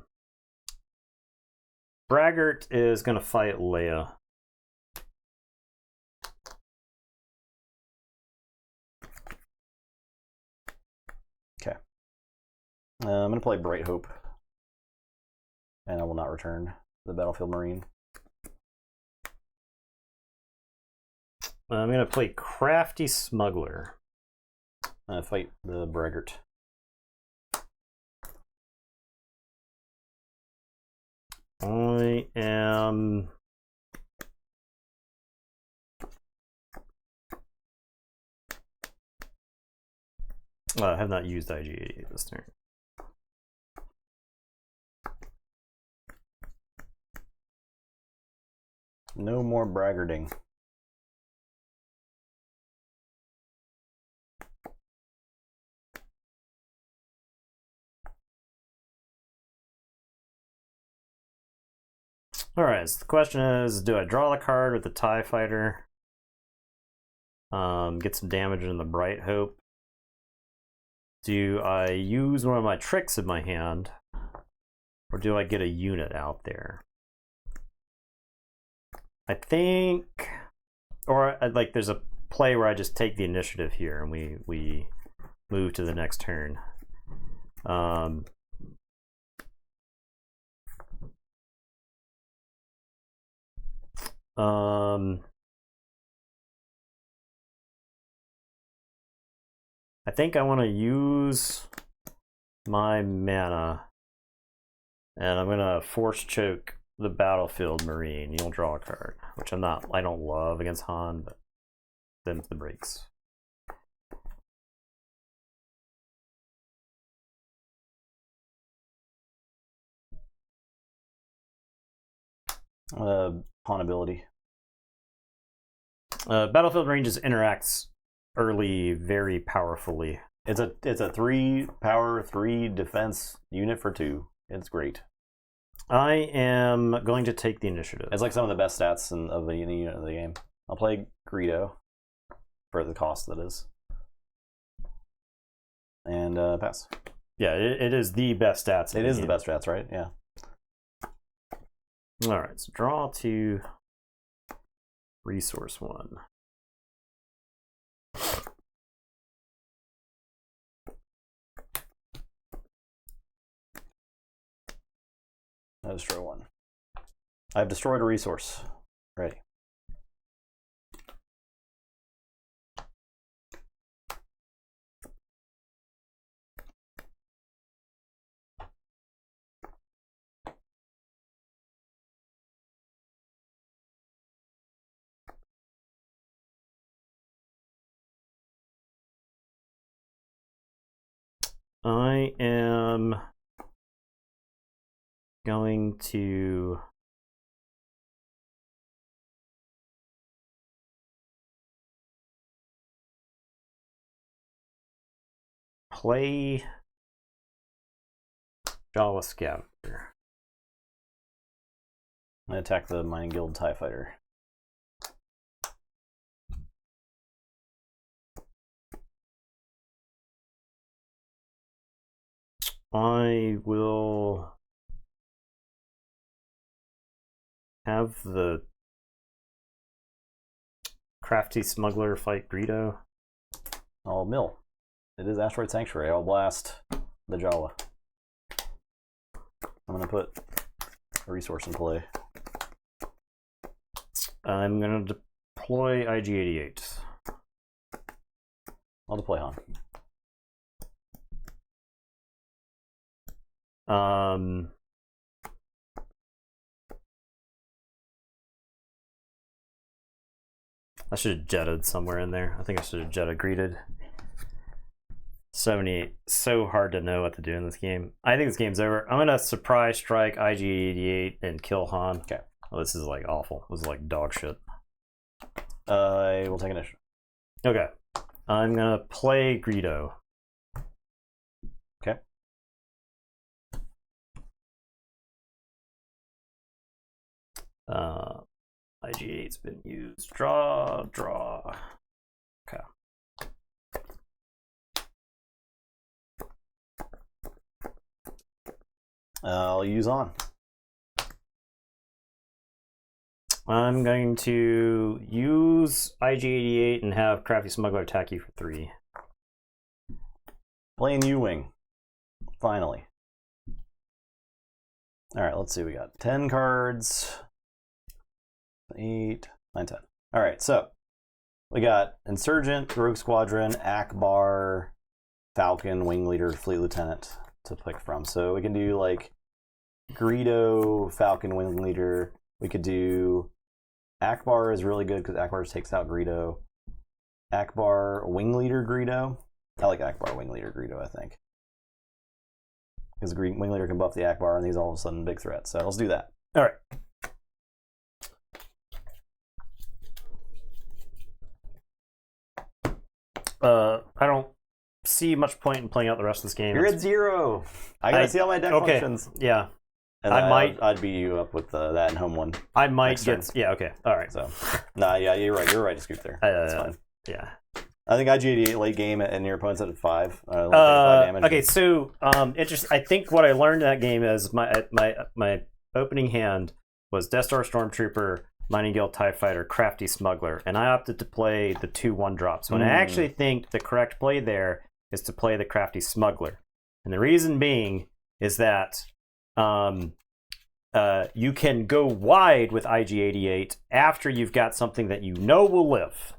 Braggart is going to fight Leia. Okay. I'm going to play Bright Hope. And I will not return the Battlefield Marine. I'm going to play Crafty Smuggler. Fight the Braggart. I am... I have not used IG-88 this turn. No more braggarting. Alright, so the question is, do I draw the card with the TIE Fighter? Get some damage in the Bright Hope? Do I use one of my tricks in my hand? Or do I get a unit out there? I think... Or, like, there's a play where I just take the initiative here and we move to the next turn. I think I want to use my mana, and I'm gonna force choke the Battlefield Marine. You'll draw a card, which I don't love against Han, but them's the breaks. Han ability. Battlefield Marine just interacts early very powerfully. It's a 3 power, 3 defense unit for 2. It's great. I am going to take the initiative. It's like some of the best stats of the unit of the game. I'll play Greedo for the cost that is. And pass. Yeah, it is the best stats. It is the best stats, right? Yeah. Alright, so draw 2, resource 1. I destroy one. I've destroyed a resource. Ready. I am going to play Jawa Scavenger. I'm going to attack the Mining Guild TIE Fighter. I will have the crafty smuggler fight Greedo. I'll mill. It is Asteroid Sanctuary. I'll blast the Jawa. I'm going to put a resource in play. I'm going to deploy IG-88. I'll deploy Han. I should have jetted somewhere in there. I think I should have jetted greeted. 78. So hard to know what to do in this game. I think this game's over. I'm gonna surprise strike IG-88 and kill Han. Okay. Oh, this is like awful. This is like dog shit. I will take initiative. Okay. I'm gonna play Greedo. Okay. IG-8's been used. Draw. Okay. I'll use on. I'm going to use IG-88 and have Crafty Smuggler attack you for 3. Playing U-Wing. Finally. Alright, let's see. We got 10 cards. 8, 9, 10. Alright, so we got Insurgent, Rogue Squadron, Akbar, Falcon, Wing Leader, Fleet Lieutenant to pick from. So we can do like Greedo, Falcon, Wing Leader. We could do Akbar is really good because Akbar takes out Greedo. Akbar, Wing Leader, Greedo. I like Akbar, Wing Leader, Greedo, I think. Because Wing Leader can buff the Akbar and he's all of a sudden a big threat. So let's do that. All right. I don't see much point in playing out the rest of this game. You're at 0. I gotta see all my deck functions. Yeah. And I might. I'd beat you up with that and home one. I might get. Yeah. Okay. All right. So, nah, yeah, you're right. You're right to scoop there. That's fine. Yeah. I think IG-88 late game and your opponent's at 5. 5 damage. Okay. So, I think what I learned in that game is my opening hand was Death Star Stormtrooper, Mining Guild TIE Fighter, Crafty Smuggler, and I opted to play the 2 1-drops. When I actually think the correct play there is to play the Crafty Smuggler, and the reason being is that you can go wide with IG-88 after you've got something that you know will live.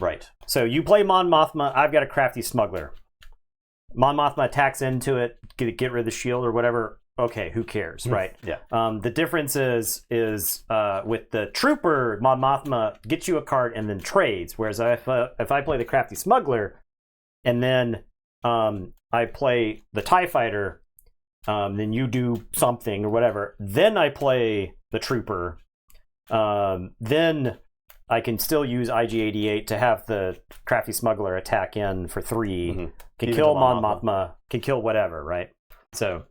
Right. So you play Mon Mothma, I've got a Crafty Smuggler. Mon Mothma attacks into it, get rid of the shield or whatever. Okay, who cares, right? Yeah. The difference is with the Trooper, Mon Mothma gets you a card and then trades. Whereas if I play the Crafty Smuggler and then I play the TIE Fighter, then you do something or whatever. Then I play the Trooper. Then I can still use IG-88 to have the Crafty Smuggler attack in for 3. Mm-hmm. Can kill Mon Mothma. Can kill whatever, right? So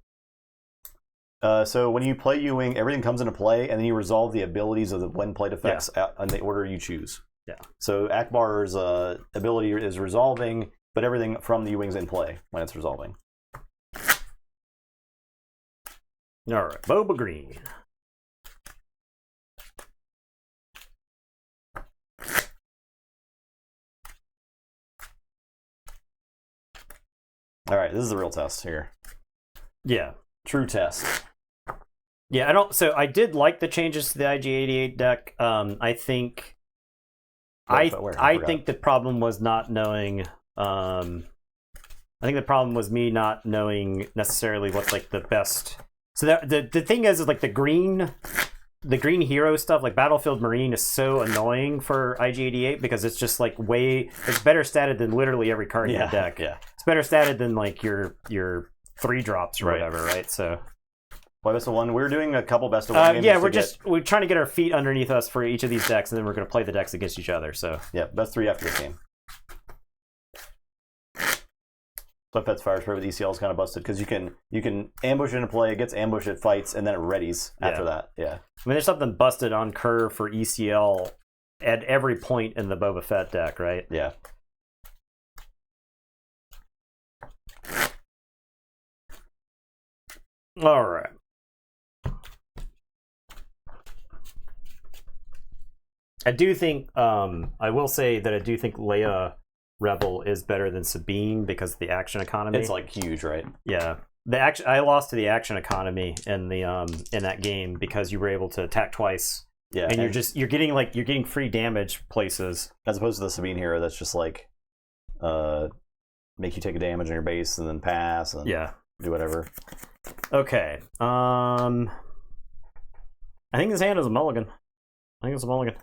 when you play U-Wing, everything comes into play, and then you resolve the abilities of the when played effects in the order you choose. Yeah. So Akbar's ability is resolving, but everything from the U-Wing's in play when it's resolving. All right, Boba Green. All right, this is the real test here. Yeah. True test. Yeah, I don't. So I did like the changes to the IG-88 deck. I think. I think the problem was not knowing. I think the problem was me not knowing necessarily what's like the best. So the thing is like the green hero stuff, like Battlefield Marine, is so annoying for IG-88 because it's just like it's better statted than literally every card in the deck. Yeah, it's better statted than like your 3-drops or whatever, right? So. Play best of one. We're doing a couple best of one games. Yeah, we're trying to get our feet underneath us for each of these decks, and then we're going to play the decks against each other. So yeah, best 3 after this game. Boba Fett's fire spray with ECL is kind of busted because you can ambush into play, it gets ambushed, it fights, and then it readies after that. Yeah, I mean, there's something busted on curve for ECL at every point in the Boba Fett deck, right? Yeah. All right. I do think I will say that I do think Leia Rebel is better than Sabine because of the action economy. It's like huge, right? Yeah. I lost to the action economy in the in that game because you were able to attack twice. Yeah. And you're getting free damage places. As opposed to the Sabine hero that's just like make you take a damage on your base and then pass and do whatever. Okay. I think his hand is a mulligan. I think it's a mulligan.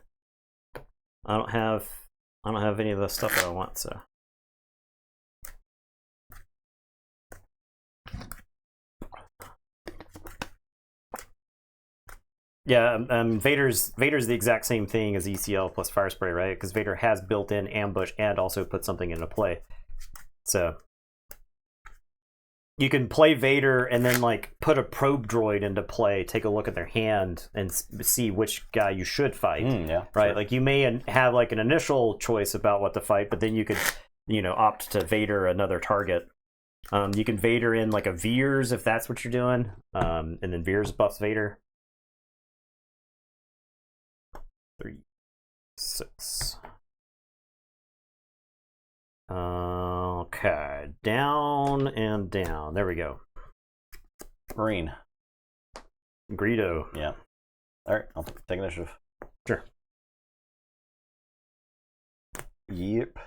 I don't have any of the stuff that I want, so. Yeah, Vader's the exact same thing as ECL plus Fire Spray, right? Because Vader has built-in ambush and also put something into play. So you can play Vader and then like put a probe droid into play, take a look at their hand, and see which guy you should fight. Yeah, right. Sure. Like you may have like an initial choice about what to fight, but then you could, opt to Vader another target. You can Vader in like a Veers if that's what you're doing, and then Veers buffs Vader. 3, 6. Okay, down and down. There we go. Marine. Greedo. Yeah. All right, I'll take initiative. Sure. Yep.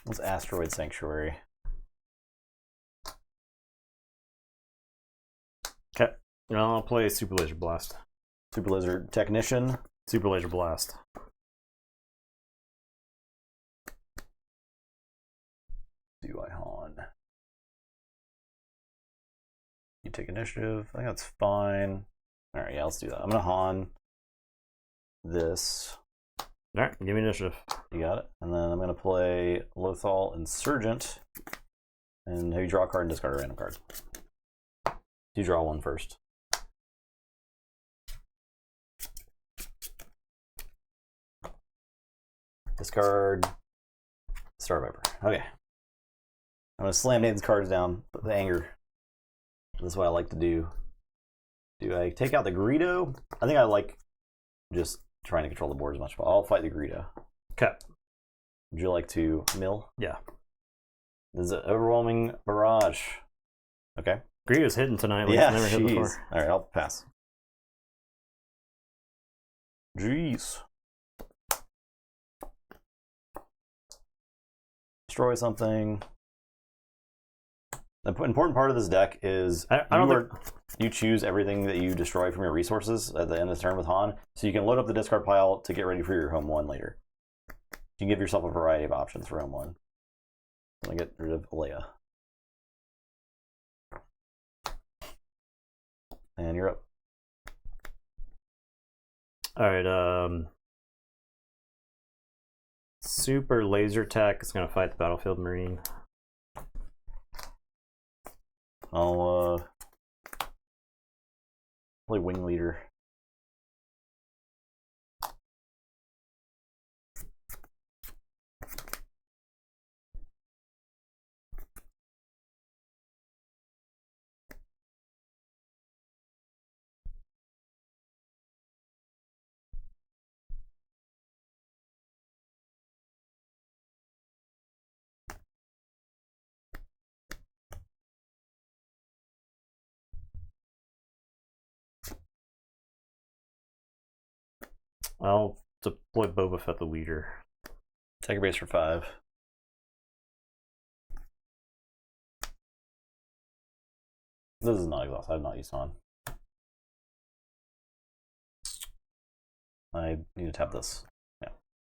What's Asteroid Sanctuary? Okay. I'll play Super Laser Blast. Super Lizard Technician. Super Laser Blast. Do I Han? You take initiative. I think that's fine. All right, yeah, let's do that. I'm gonna Han this. All right, give me initiative. You got it. And then I'm gonna play Lothal Insurgent, and have you draw a card and discard a random card. You draw one first. Discard Star Viper. Okay. I'm gonna slam Nathan's cards down with anger. That's what I like to do. Do I take out the Greedo? I think I like just trying to control the board as much, but I'll fight the Greedo. Okay. Would you like to mill? Yeah. This is an overwhelming barrage. Okay. Greedo's hidden tonight. Like Yeah, never hit before. All right, I'll pass. Jeez. Destroy something. The important part of this deck is you choose everything that you destroy from your resources at the end of the turn with Han, so you can load up the discard pile to get ready for your home one later. You can give yourself a variety of options for home one. I'm gonna get rid of Leia. And you're up. All right. Super Laser Tech is gonna fight the Battlefield Marine. I'll play Wing Leader. I'll deploy Boba Fett the leader. Take a base for 5. This is not exhaust. I've not used Han. I need to tap this. Yeah.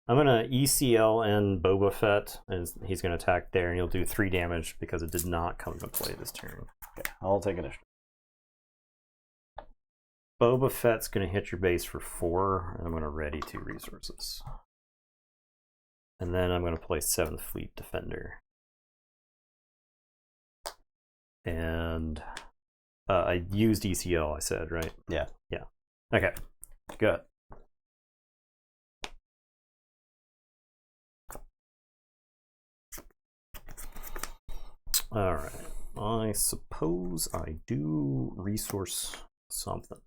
I'm gonna ECL and Boba Fett, and he's gonna attack there, and he'll do 3 damage because it did not come into play this turn. Okay, I'll take initiative. Boba Fett's gonna hit your base for 4, and I'm gonna ready 2 resources. And then I'm gonna play 7th Fleet Defender. And I used ECL, I said, right? Yeah. Yeah. Okay. Good. All right. I suppose I do resource something.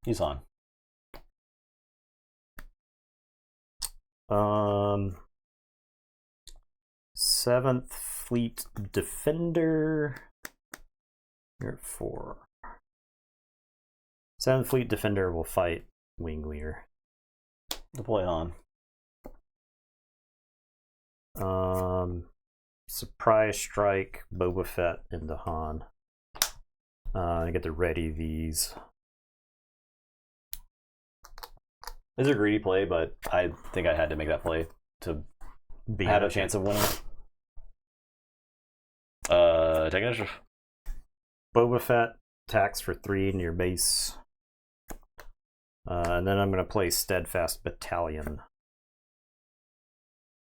He's on. 7th Fleet Defender. You're at 4. 7th Fleet Defender will fight Wing Leader. Deploy on. Surprise strike Boba Fett into Han. I get to ready these. It's a greedy play, but I think I had to make that play to have a chance of winning. Take initiative. Boba Fett attacks for 3 in your base. And then I'm going to play Steadfast Battalion.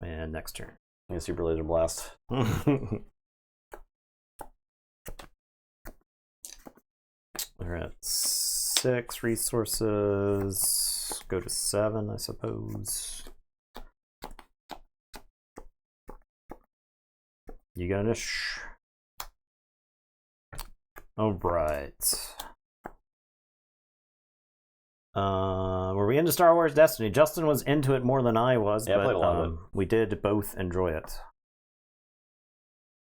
And next turn. Yeah, Super Laser Blast. We're at 6 resources. Go to 7, I suppose. You got an ish. All right. Were we into Star Wars Destiny? Justin was into it more than I was, yeah, but I played a lot of it. We did both enjoy it.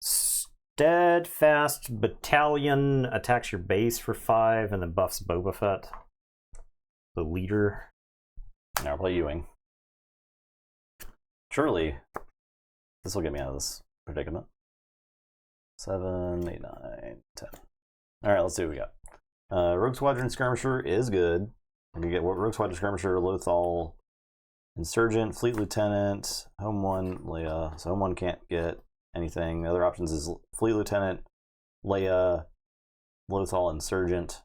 Steadfast Battalion attacks your base for 5 and then buffs Boba Fett, the leader. Now I'll play Ewing. Surely, this will get me out of this predicament. 7, 8, 9, 10. All right, let's see what we got. Rogue Squadron Skirmisher is good. We can get Rogue Squadron Skirmisher, Lothal, Insurgent, Fleet Lieutenant, Home 1, Leia. So Home 1 can't get anything. The other options is Fleet Lieutenant, Leia, Lothal, Insurgent.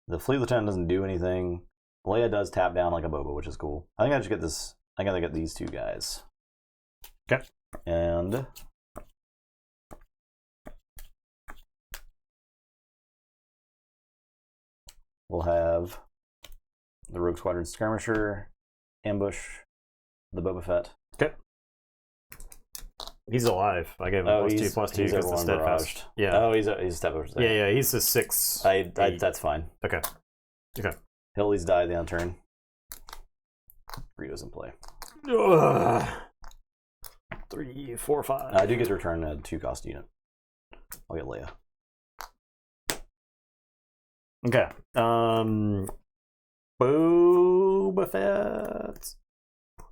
The Fleet Lieutenant doesn't do anything. Leia does tap down like a Boba, which is cool. I think I should get this. I gotta get these 2 guys. Okay. And we'll have the Rogue Squadron Skirmisher, Ambush, the Boba Fett. Okay. He's alive. I gave him +2/+2 because the Steadfast. Yeah. Oh, he's a Steadfast. Yeah. He's a 6. That's fine. Okay. He'll at least die the turn. Burritos in play. 3, 4, 5. I do get to return a 2-cost unit. I'll get Leia. Okay. Boba Fett.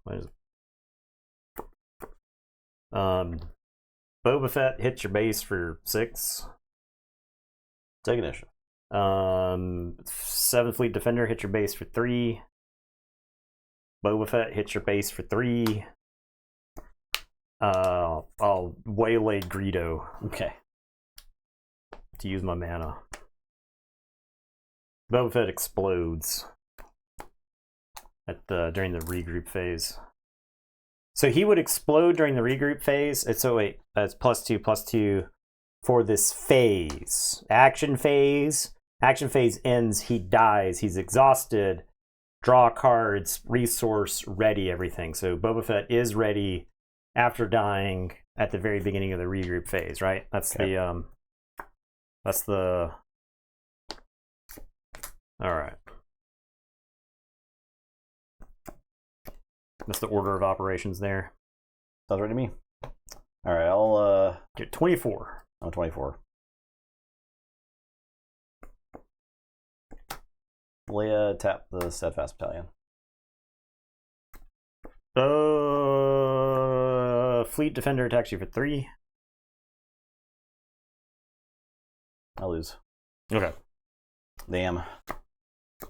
What is it? Boba Fett hits your base for 6. Take initiative. 7th Fleet Defender hits your base for 3. Boba Fett hits your base for 3. I'll waylay Greedo. Okay. To use my mana. Boba Fett explodes during the regroup phase. So he would explode during the regroup phase. So wait, that's +2/+2 for this phase. Action phase. Action phase ends. He dies. He's exhausted. Draw cards. Resource. Ready. Everything. So Boba Fett is ready after dying at the very beginning of the regroup phase. Right. That's okay. That's the. All right. That's the order of operations there. Sounds right to me. All right, I'll get 24. I'm 24. Leia, tap the Steadfast Battalion. Fleet Defender attacks you for 3. I lose. Okay. Damn.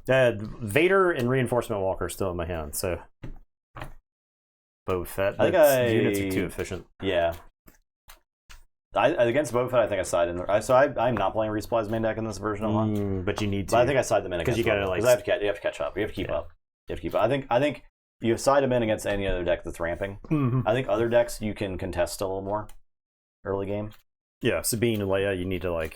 Vader and Reinforcement Walker are still in my hand, so Boba Fett. I think units are too efficient. Yeah. Against Boba Fett, I think I side in. I'm not playing Resupplies main deck in this version. But you need to. But I think I side them in because you gotta you have to catch up. You have to keep up. You have to keep up. I think you side them in against any other deck that's ramping. Mm-hmm. I think other decks you can contest a little more early game. Yeah, Sabine and Leia, you need to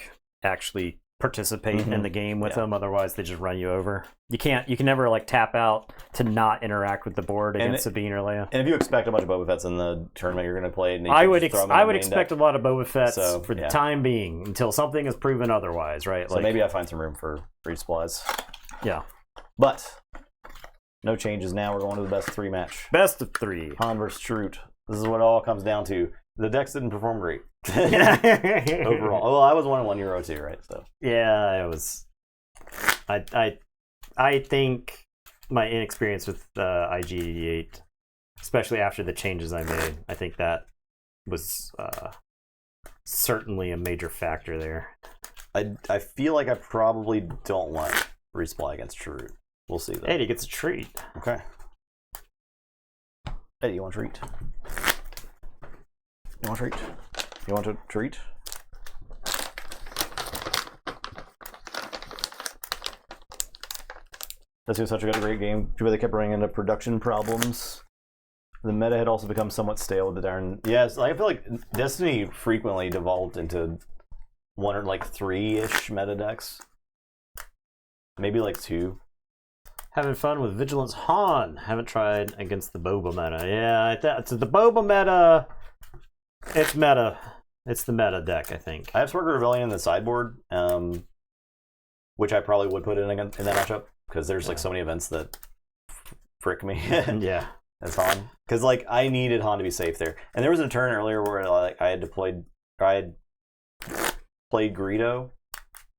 actually participate in the game with them. Otherwise, they just run you over. You can never tap out to not interact with the board against Sabine or Leia. And if you expect a bunch of Boba Fetts in the tournament you're going to play, I would expect a lot of Boba Fetts for the time being until something is proven otherwise, right? So maybe I find some room for resupplies. Yeah, but no changes now. We're going to the best of 3 match. Best of 3. Han versus Chirrut. This is what it all comes down to. The decks didn't perform great overall. Well, I was 1-1 Euro too, right? So yeah, it was. I think my inexperience with IG88, especially after the changes I made, I think that was certainly a major factor there. I feel like I probably don't want resupply against Chirrut. We'll see though. Eddie gets a treat. Okay. Eddie, you want a treat? You want a treat? You want a treat? This was such a great game. Too bad they kept running into production problems. The meta had also become somewhat stale with the darn. Yes, I feel like Destiny frequently devolved into 1 or 3-ish meta decks. Maybe 2. Having fun with Vigilance Han. Haven't tried against the Boba meta. Yeah, so the Boba meta. It's meta. It's the meta deck, I think. I have Spark Rebellion in the sideboard, which I probably would put in that matchup because there's so many events that frick me. Yeah, as Han, because I needed Han to be safe there. And there was a turn earlier where I had played Greedo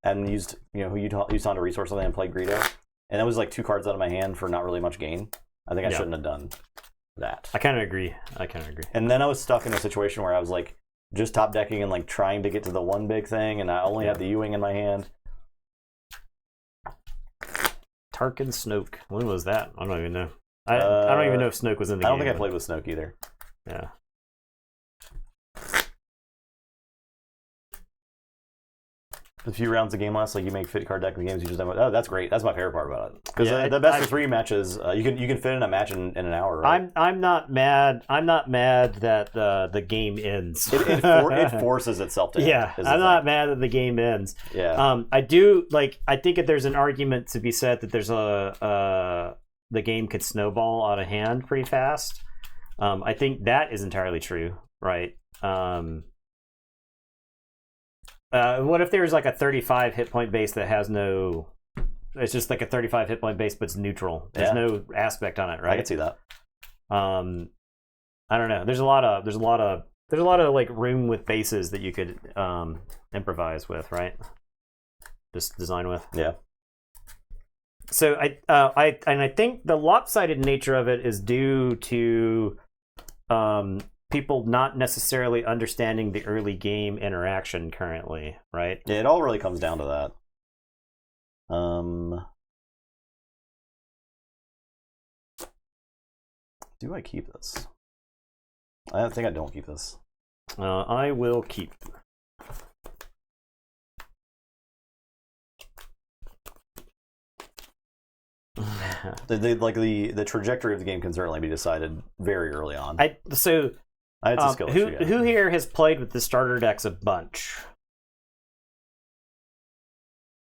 and used used Han to resource something and played Greedo, and that was 2 cards out of my hand for not really much gain. I think I shouldn't have done that. I kind of agree. And then I was stuck in a situation where I was just top decking and trying to get to the one big thing, and I only had the U-wing in my hand. Tarkin Snoke. When was that? I don't even know. I don't even know if Snoke was in the game. I don't think I played with Snoke either. Yeah. A few rounds of game last, you make 50-card deck in the games you just done. Oh, that's great. That's my favorite part about it. Because the best of 3 matches, you can fit in a match in an hour. Right? I'm not mad. I'm not mad that the game ends. It forces itself to end. Yeah, I'm not mad that the game ends. Yeah. I do I think that there's an argument to be said that there's the game could snowball out of hand pretty fast. I think that is entirely true, right? What if there's a 35 hit point base that has no? It's just a 35 hit point base, but it's neutral. There's no aspect on it, right? I can see that. I don't know. There's a lot of room with bases that you could improvise with, right? Just design with. Yeah. So I think the lopsided nature of it is due to people not necessarily understanding the early game interaction currently, right? Yeah, it all really comes down to that. Do I keep this? I think I don't keep this. I will keep. The trajectory of the game can certainly be decided very early on. Who here has played with the starter decks a bunch?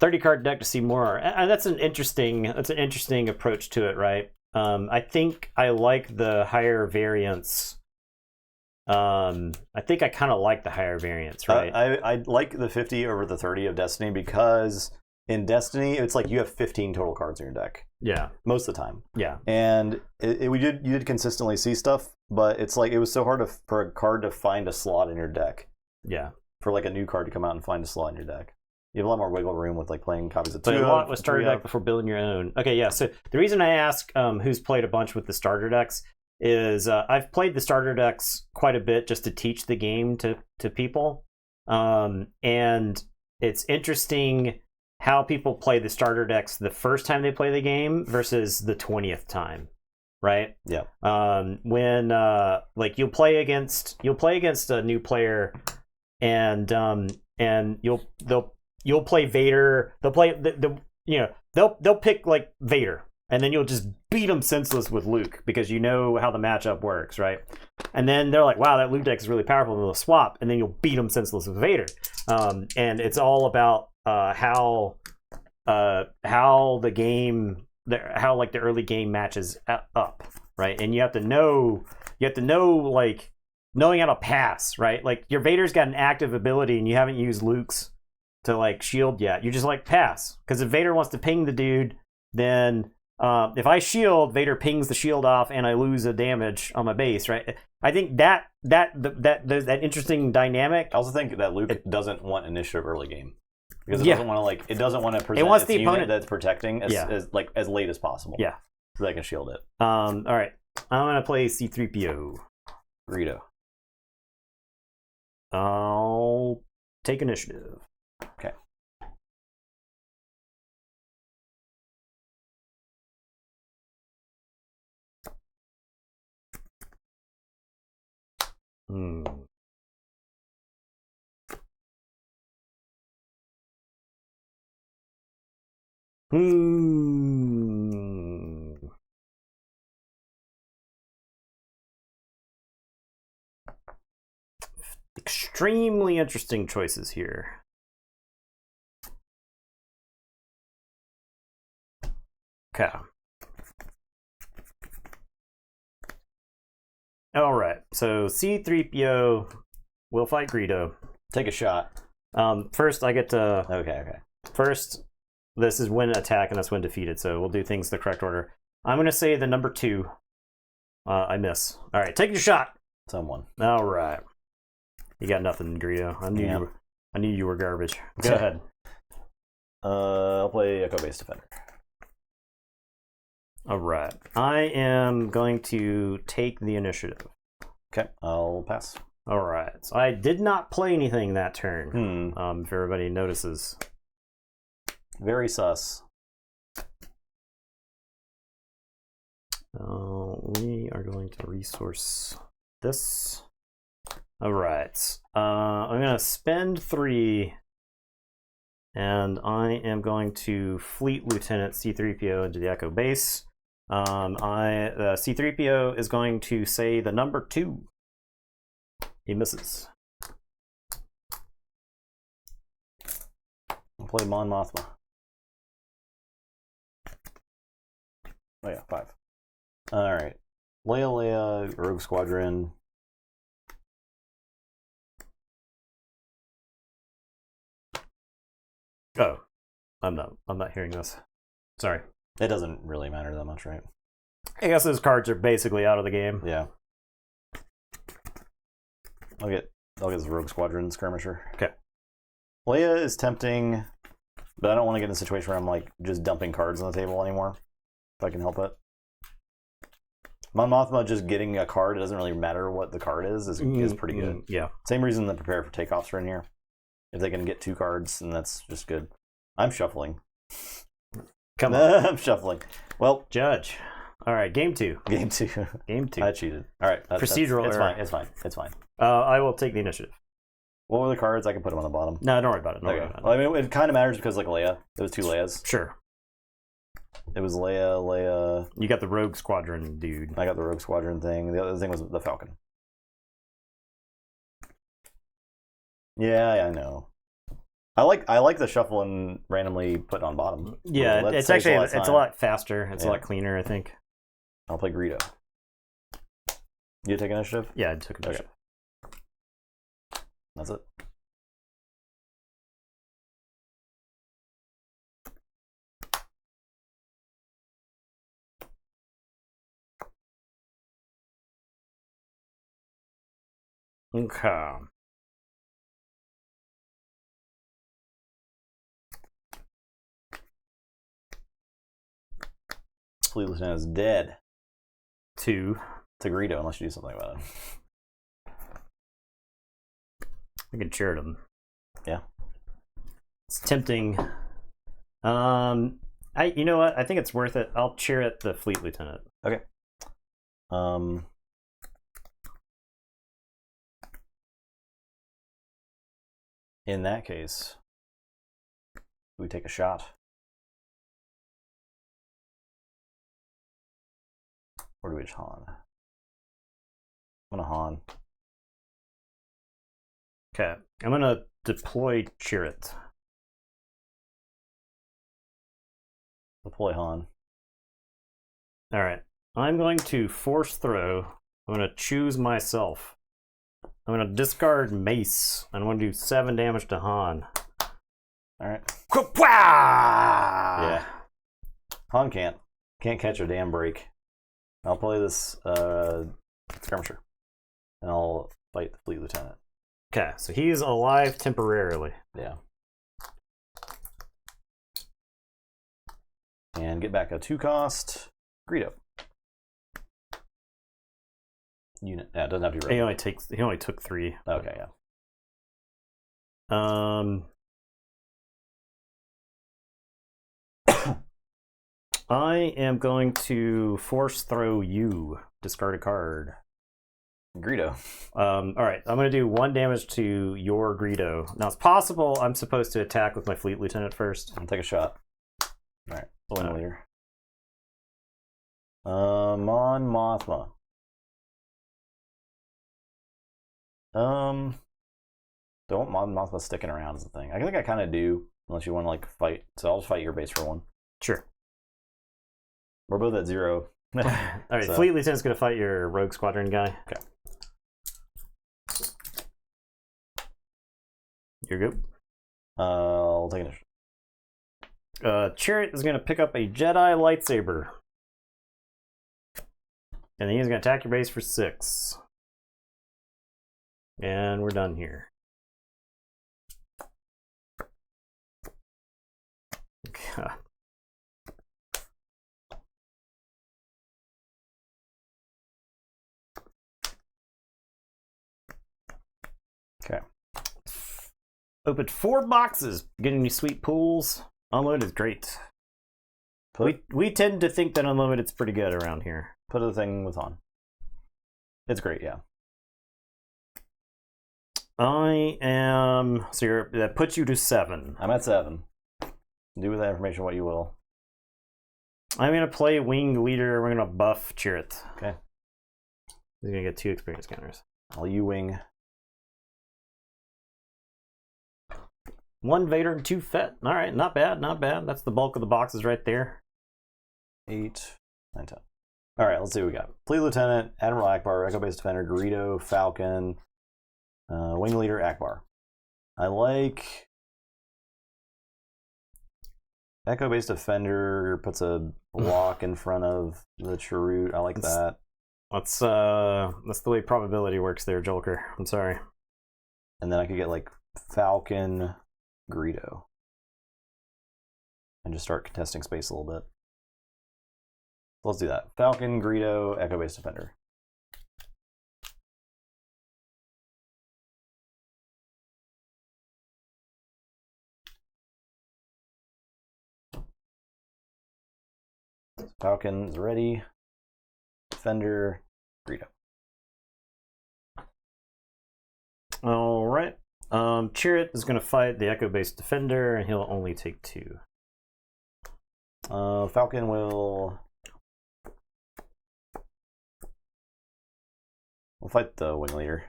30-card deck to see more. That's an interesting approach to it, right? I think I like the higher variance. I think I kind of like the higher variance, right? I like the 50 over the 30 of Destiny because in Destiny it's you have 15 total cards in your deck. Yeah, most of the time. Yeah, and you did consistently see stuff, but it's it was so hard for a card to find a slot in your deck. Yeah, for a new card to come out and find a slot in your deck. You have a lot more wiggle room with like playing copies of But two. a lot with starter deck before building your own. Okay, yeah. So the reason I ask who's played a bunch with the starter decks is I've played the starter decks quite a bit just to teach the game to people, and it's interesting how people play the starter decks the first time they play the game versus the 20th time, right? Yeah. When like you'll play against a new player, and you'll play Vader. They'll play they'll pick like Vader, and then you'll just beat them senseless with Luke because you know how the matchup works, right? And then they're like, wow, that Luke deck is really powerful, and they'll swap, and then you'll beat them senseless with Vader. And it's all about how the game, how like the early game matches up, right? And you have to know like knowing how to pass, right? Like your Vader's got an active ability, and you haven't used Luke's to like shield yet. You just like pass, because if Vader wants to ping the dude, then if I shield, Vader pings the shield off, and I lose a damage on my base, right? I think that interesting dynamic. I also think that Luke doesn't want initiative early game because it doesn't want to present it wants its the unit opponent that's protecting as late as possible. Yeah, so they can shield it. All right, I'm gonna play C-3PO. Greedo. I'll take initiative. Okay. Hmm. Extremely interesting choices here. Okay. All right. So C-3PO will fight Greedo. Take a shot. First, I get to. Okay. First, this is when attack, and that's when defeated. So we'll do things the correct order. I'm going to say the number 2. I miss. All right, take your shot. Someone. All right. You got nothing, Greedo. I knew you were garbage. Go ahead. I'll play Echo Base Defender. All right. I am going to take the initiative. Okay, I'll pass. All right. So I did not play anything that turn. If everybody notices. Very sus. We are going to resource this. All right. I'm going to spend 3, and I am going to Fleet Lieutenant C-3PO into the Echo Base. C-3PO is going to say the number 2. He misses. I'll play Mon Mothma. Oh yeah, 5. All right. Leia, Rogue Squadron. Oh, I'm not hearing this. Sorry. It doesn't really matter that much, right? I guess those cards are basically out of the game. Yeah. I'll get this Rogue Squadron skirmisher. Okay. Leia is tempting, but I don't want to get in a situation where I'm like just dumping cards on the table anymore. If I can help it. Mon Mothma just getting a card, it doesn't really matter what the card is pretty good. Yeah. Same reason the prepare for takeoffs are in here. If they can get 2 cards, then that's just good. I'm shuffling. Come on. I'm shuffling. Well, Judge. All right, game 2. Game 2. Game 2. I cheated. All right. Procedural error. It's fine. I will take the initiative. What were the cards? I can put them on the bottom. No, don't worry about it. Okay. Well, I mean, it kind of matters because like Leia, there was 2 Leias. Sure. It was Leia. You got the Rogue Squadron, dude. I got the Rogue Squadron thing. The other thing was the Falcon. Yeah, I know. I like the shuffle and randomly put on bottom. Yeah, Well, it's actually a lot faster. It's a lot cleaner, I think. I'll play Greedo. You take initiative? Yeah, I took initiative. Okay. That's it. Okay. Fleet Lieutenant is dead. To Greedo, unless you do something about it. I can Chirrut him. Yeah. It's tempting. You know what? I think it's worth it. I'll Chirrut the Fleet Lieutenant. Okay. In that case, we take a shot. Or do we just Han? I'm gonna Han. Okay, I'm gonna deploy Chirrut. Deploy Han. All right, I'm going to force throw. I'm gonna choose myself. I'm gonna discard Mace. I'm gonna do 7 damage to Han. All right. Yeah. Yeah. Han can't catch a damn break. I'll play this skirmisher, and I'll fight the Fleet Lieutenant. Okay, so he's alive temporarily. Yeah. And get back a 2-cost Greedo. Unit. Yeah, it doesn't have to be red. He only took 3. Okay, yeah. I am going to force throw you. Discard a card. Greedo. All right, I'm going to do 1 damage to your Greedo. Now, it's possible I'm supposed to attack with my Fleet Lieutenant first. I'll take a shot. All right, Wing Leader. Mon Mothma. Don't Mon Mothma sticking around is the thing. I think I kind of do, unless you want to like fight. So I'll just fight your base for 1. Sure. We're both at 0. All right, so. Fleet Lieutenant's going to fight your Rogue Squadron guy. Okay. You're good. I'll take initiative. Chirrut is going to pick up a Jedi lightsaber. And then he's going to attack your base for 6. And we're done here. God. Okay. Opened 4 boxes. Getting these sweet pools. Unlimited is great. We tend to think that unlimited's pretty good around here. Put the thing with on. It's great, yeah. I am. So that puts you to 7. I'm at 7. Do with that information what you will. I'm gonna play Winged Leader. We're gonna buff Chirrut. Okay. He's gonna get 2 experience counters. I'll U-wing. 1 Vader and 2 Fett. All right, not bad, not bad. That's the bulk of the boxes right there. 8, 9, 10. All right, let's see what we got. Fleet Lieutenant, Admiral Akbar, Echo Base Defender, Greedo, Falcon, Wing Leader, Akbar. I like Echo Base Defender. Puts a block in front of the Chirrut. I like that. That's the way probability works there, Jolker. I'm sorry. And then I could get like Falcon, Greedo, and just start contesting space a little bit. Let's do that. Falcon, Greedo, Echo Base Defender. Falcon's ready. Defender, Greedo. All right. Chirrut is going to fight the Echo Base Defender, and he'll only take 2. Falcon will... We'll fight the Wing Leader.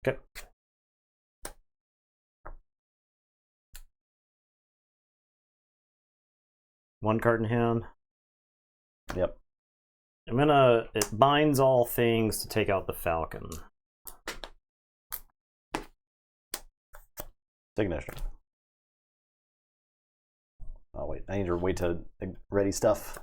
Okay. One card in hand. Yep. It binds all things to take out the Falcon. Take initiative. Oh wait, I need to wait to ready stuff.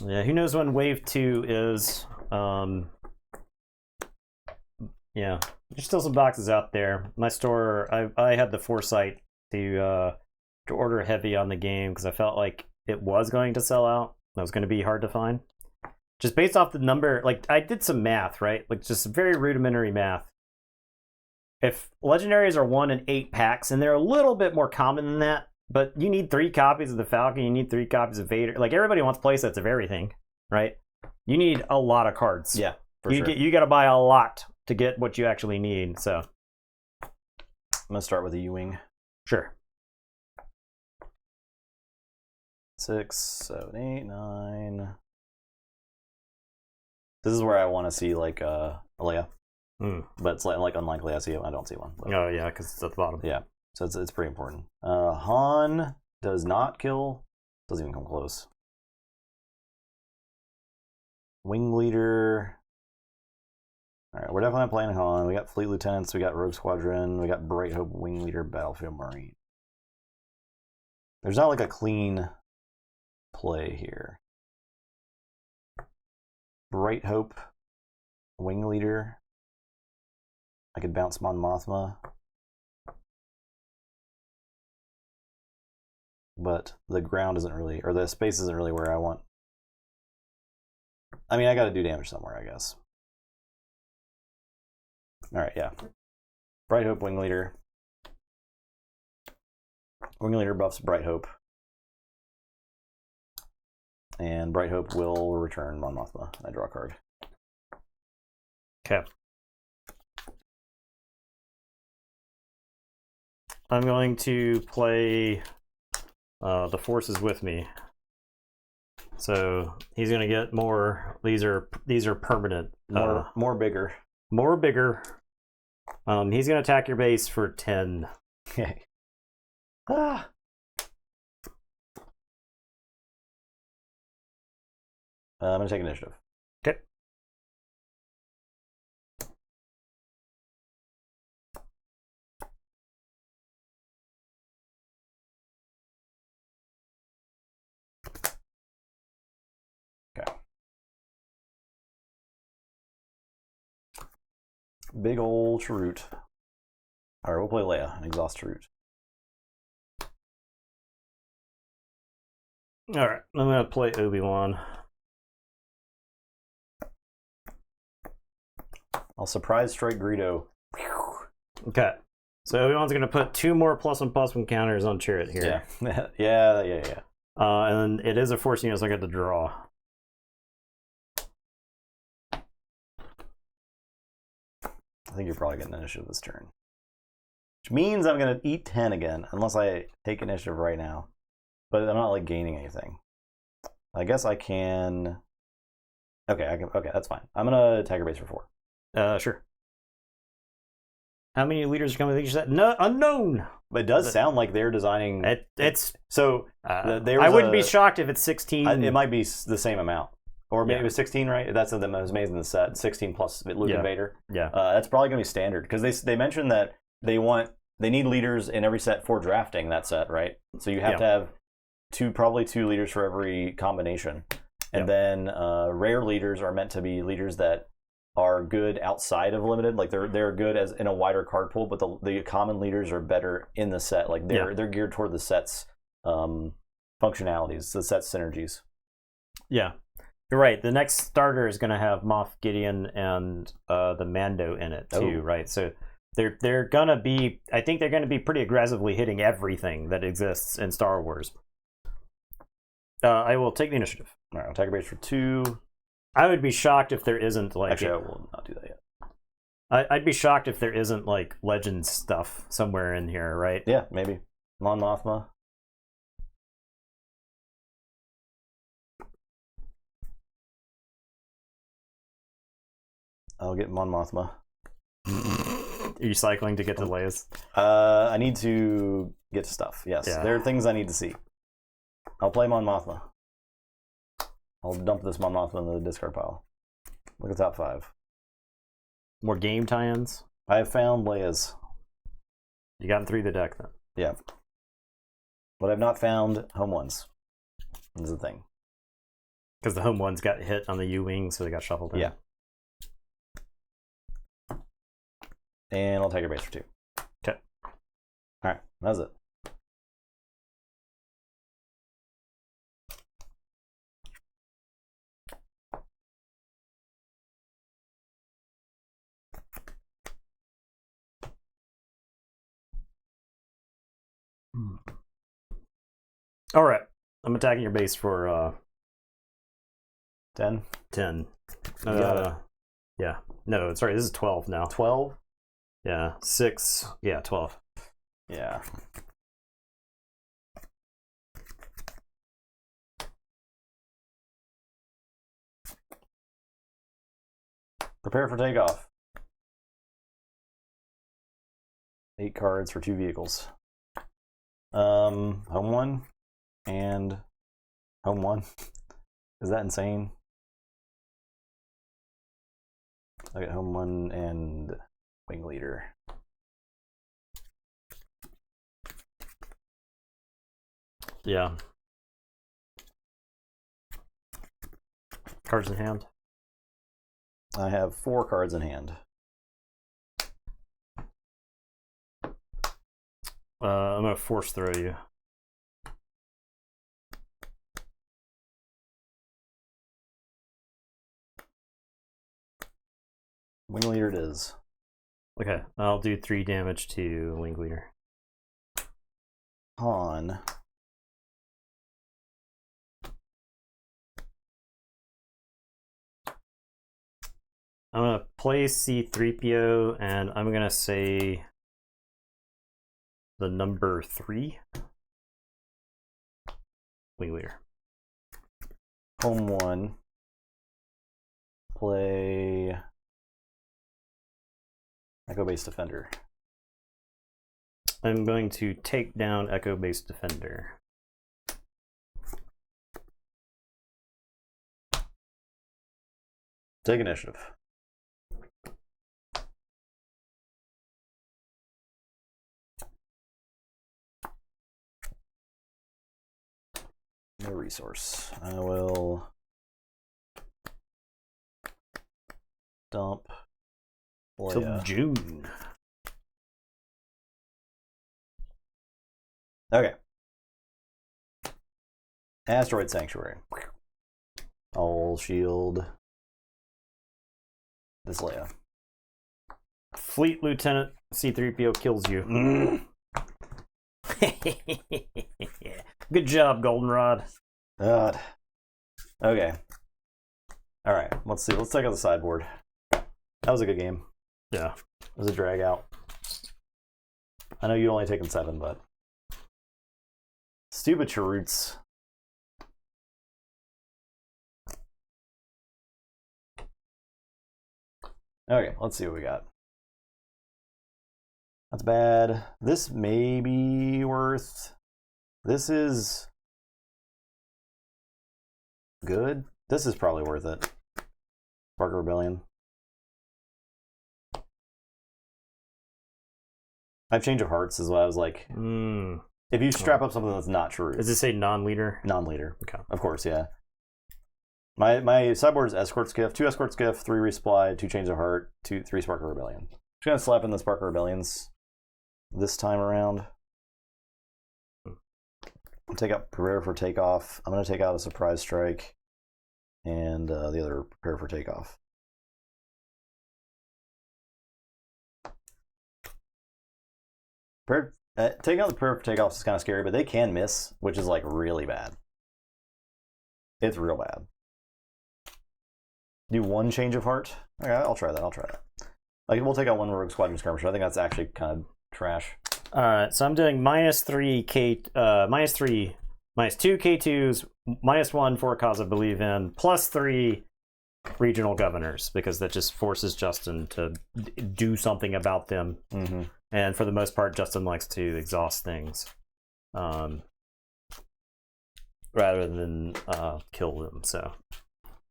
Yeah, who knows when wave 2 is. Yeah, there's still some boxes out there. My store, I had the foresight to order heavy on the game because I felt like it was going to sell out. That was going to be hard to find. Just based off the number, like I did some math, right? Like just very rudimentary math. If legendaries are 1 in 8 packs, and they're a little bit more common than that, but you need 3 copies of the Falcon, you need 3 copies of Vader. Like everybody wants playsets of everything, right? You need a lot of cards. Yeah, for sure. You got to buy a lot to get what you actually need. So I'm gonna start with a U-wing. Sure. 6, 7, 8, 9. This is where I want to see like Leia, but it's like unlikely I don't see one. But. Oh yeah, because it's at the bottom. Yeah, so it's pretty important. Han does not kill. Doesn't even come close. Wing leader. All right, we're definitely not playing Han. We got fleet lieutenants. We got rogue squadron. We got Bright Hope wing leader battlefield marine. There's not like a clean play here. Bright Hope wing leader. I could bounce Mon Mothma. But the ground isn't really, or the space isn't really where I want. I mean, I got to do damage somewhere, I guess. All right, yeah. Bright Hope wing leader. Wing leader buffs Bright Hope. And Bright Hope will return Mon Mothma. I draw a card. Okay. I'm going to play the forces with me. So he's going to get more. These are permanent. More bigger. More bigger. He's going to attack your base for 10. Okay. I'm going to take initiative. Okay. Okay. Big old Chirrut. All right, we'll play Leia and exhaust Chirrut. All right, I'm going to play Obi-Wan. I'll surprise strike Greedo. Okay. So Obi-Wan's going to put 2 more +1/+1 counters on Chirrut here. Yeah. yeah. And it is a force unit, so I get to draw. I think you're probably getting initiative this turn. Which means I'm going to eat 10 again, unless I take initiative right now. But I'm not like gaining anything. I guess I can... Okay, okay, that's fine. I'm going to attack your base for 4. Sure. How many leaders are coming with each set? No, unknown. But it does sound like they're designing... It's... So, I wouldn't be shocked if it's 16. It might be the same amount. Or maybe it was 16, right? That's the most amazing in the set. 16 plus Luke and Vader. Yeah. That's probably going to be standard. Because they mentioned that they need leaders in every set for drafting that set, right? So you have to have probably two leaders for every combination. And then rare leaders are meant to be leaders that are good outside of limited. Like they're good as in a wider card pool, but the common leaders are better in the set. Like they're geared toward the set's functionalities, the set's synergies. Yeah. You're right. The next starter is going to have Moff Gideon and the Mando in it too, right? So they're going to be, I think they're going to be pretty aggressively hitting everything that exists in Star Wars. I will take the initiative. All right, I'll take a base for 2. I would be shocked if there isn't like... Actually, I will not do that yet. I'd be shocked if there isn't like Legends stuff somewhere in here, right? Yeah, maybe. Mon Mothma. I'll get Mon Mothma. Are you cycling to get to Leia's? I need to get stuff, yes. Yeah. There are things I need to see. I'll play Mon Mothma. I'll dump this Mon Mothma in the discard pile. Look at top 5. More game tie-ins? I have found Leia's. You got 3 of the deck then? Yeah. But I've not found home ones. Is the thing. Because the home ones got hit on the U-Wing, so they got shuffled in. Yeah. and I'll take your base for 2. Okay. Alright, that's it. All right. I'm attacking your base for 10? 10. got it. Yeah. No, sorry, this is 12 now. 12? Yeah. 6. Yeah, 12. Yeah. Prepare for takeoff. 8 cards for 2 vehicles. Home 1 and home 1. Is that insane? I get home 1 and wing leader. Yeah. Cards in hand. I have 4 cards in hand. I'm gonna force throw you. Wing leader it is. Okay, I'll do 3 damage to wing leader. Han. I'm gonna play C-3PO, and I'm gonna say the number 3 wing leader. Home 1. Play Echo Base Defender. I'm going to take down Echo Base Defender. Take initiative. No resource. I will dump Till Leia. June. Okay. Asteroid Sanctuary. I'll shield this Leia. Fleet Lieutenant C-3PO kills you. Good job, Goldenrod. God. Okay. All right. Let's see. Let's check out the sideboard. That was a good game. Yeah. It was a drag out. I know you only taken 7, but stupid Chirruts. Okay, let's see what we got. That's bad. This may be worth. This is good. This is probably worth it. Spark of Rebellion. I have Change of Hearts is what I was like. If you strap up something that's not true. Does it say non-leader? Non-leader. Okay. Of course, yeah. My sideboard is Escort Skiff, 2 Escort Skiff, 3 Resupply, 2 Change of Heart, 3 Spark of Rebellion. Just gonna slap in the Spark of Rebellions this time around. Take out Prepare for Takeoff. I'm gonna take out a Surprise Strike, and the other Prepare for Takeoff. Taking out the Prepare for Takeoff is kind of scary, but they can miss, which is like really bad. It's real bad. Do 1 Change of Heart. Okay, I'll try that. Like, we'll take out 1 Rogue Squadron Skirmisher. I think that's actually kind of trash. All right, so I'm doing -3 -2 K2s, -1 for a cause I believe in, +3 regional governors, because that just forces Justin to do something about them. Mm-hmm. And for the most part, Justin likes to exhaust things rather than kill them. So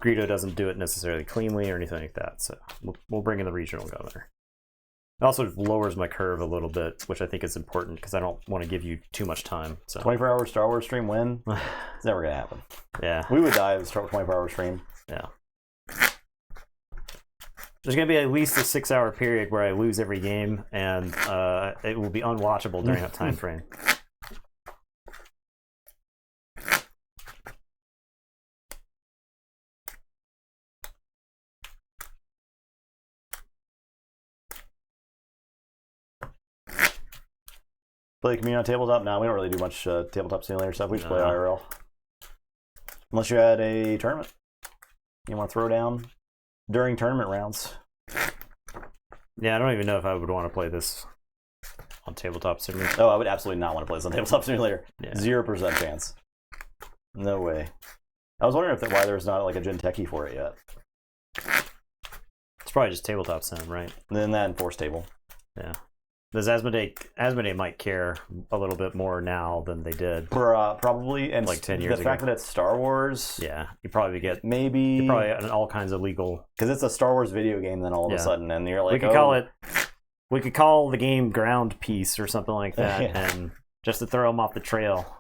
Greedo doesn't do it necessarily cleanly or anything like that. So we'll bring in the regional governor. It also lowers my curve a little bit, which I think is important because I don't want to give you too much time. So 24-hour Star Wars stream win? It's never gonna happen. Yeah, We would die if it was a 24-hour stream. yeah. There's going to be at least a 6-hour period where I lose every game, and it will be unwatchable during that time frame. Play community on tabletop? No, we don't really do much tabletop simulator stuff. We just play IRL. Unless you're at a tournament. You want to throw down during tournament rounds. Yeah, I don't even know if I would want to play this on tabletop simulator. Oh, I would absolutely not want to play this on tabletop simulator. Yeah. 0% chance. No way. I was wondering why there's not like a Gen Techie for it yet. It's probably just tabletop sim, right? And then that and Force Table. Yeah. Does Asmodee might care a little bit more now than they did. Probably, and like 10 years the fact ago. that it's Star Wars. Yeah, you probably get Maybe all kinds of legal. because it's a Star Wars video game. Then all of a sudden, and you're like, we could call the game Ground Peace or something like that, Yeah. and just to throw them off the trail.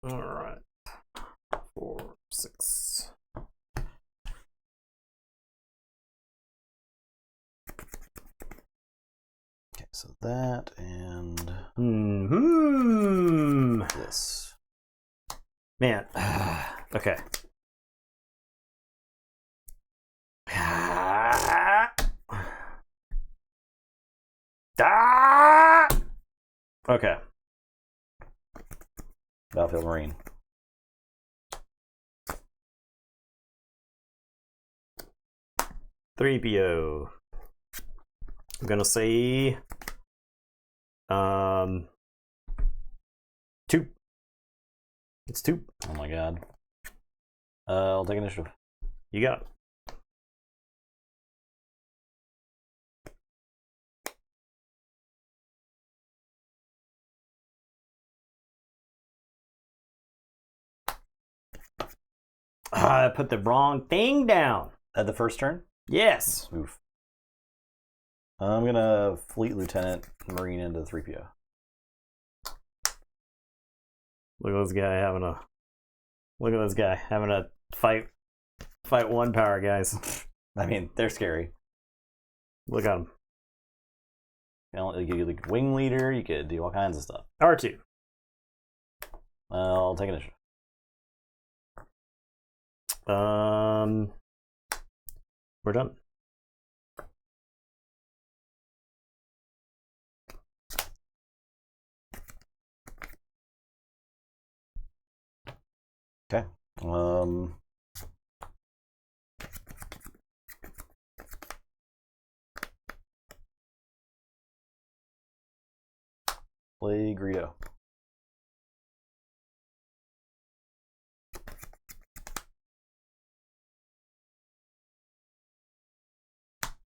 All right, 4, 6. Okay, so that and this. Man, okay. Okay. Battlefield Marine. $3PO. I'm gonna say 2. It's 2. Oh my god. I'll take initiative. You got it. I put the wrong thing down. At the first turn? Yes. Oof. I'm gonna Fleet Lieutenant Marine into 3PO. Look at this guy having a fight 1 power, guys. I mean, they're scary. Look at him. You could wing leader, you could do all kinds of stuff. R2. I'll take initiative. We're done. Okay. Play Greedo.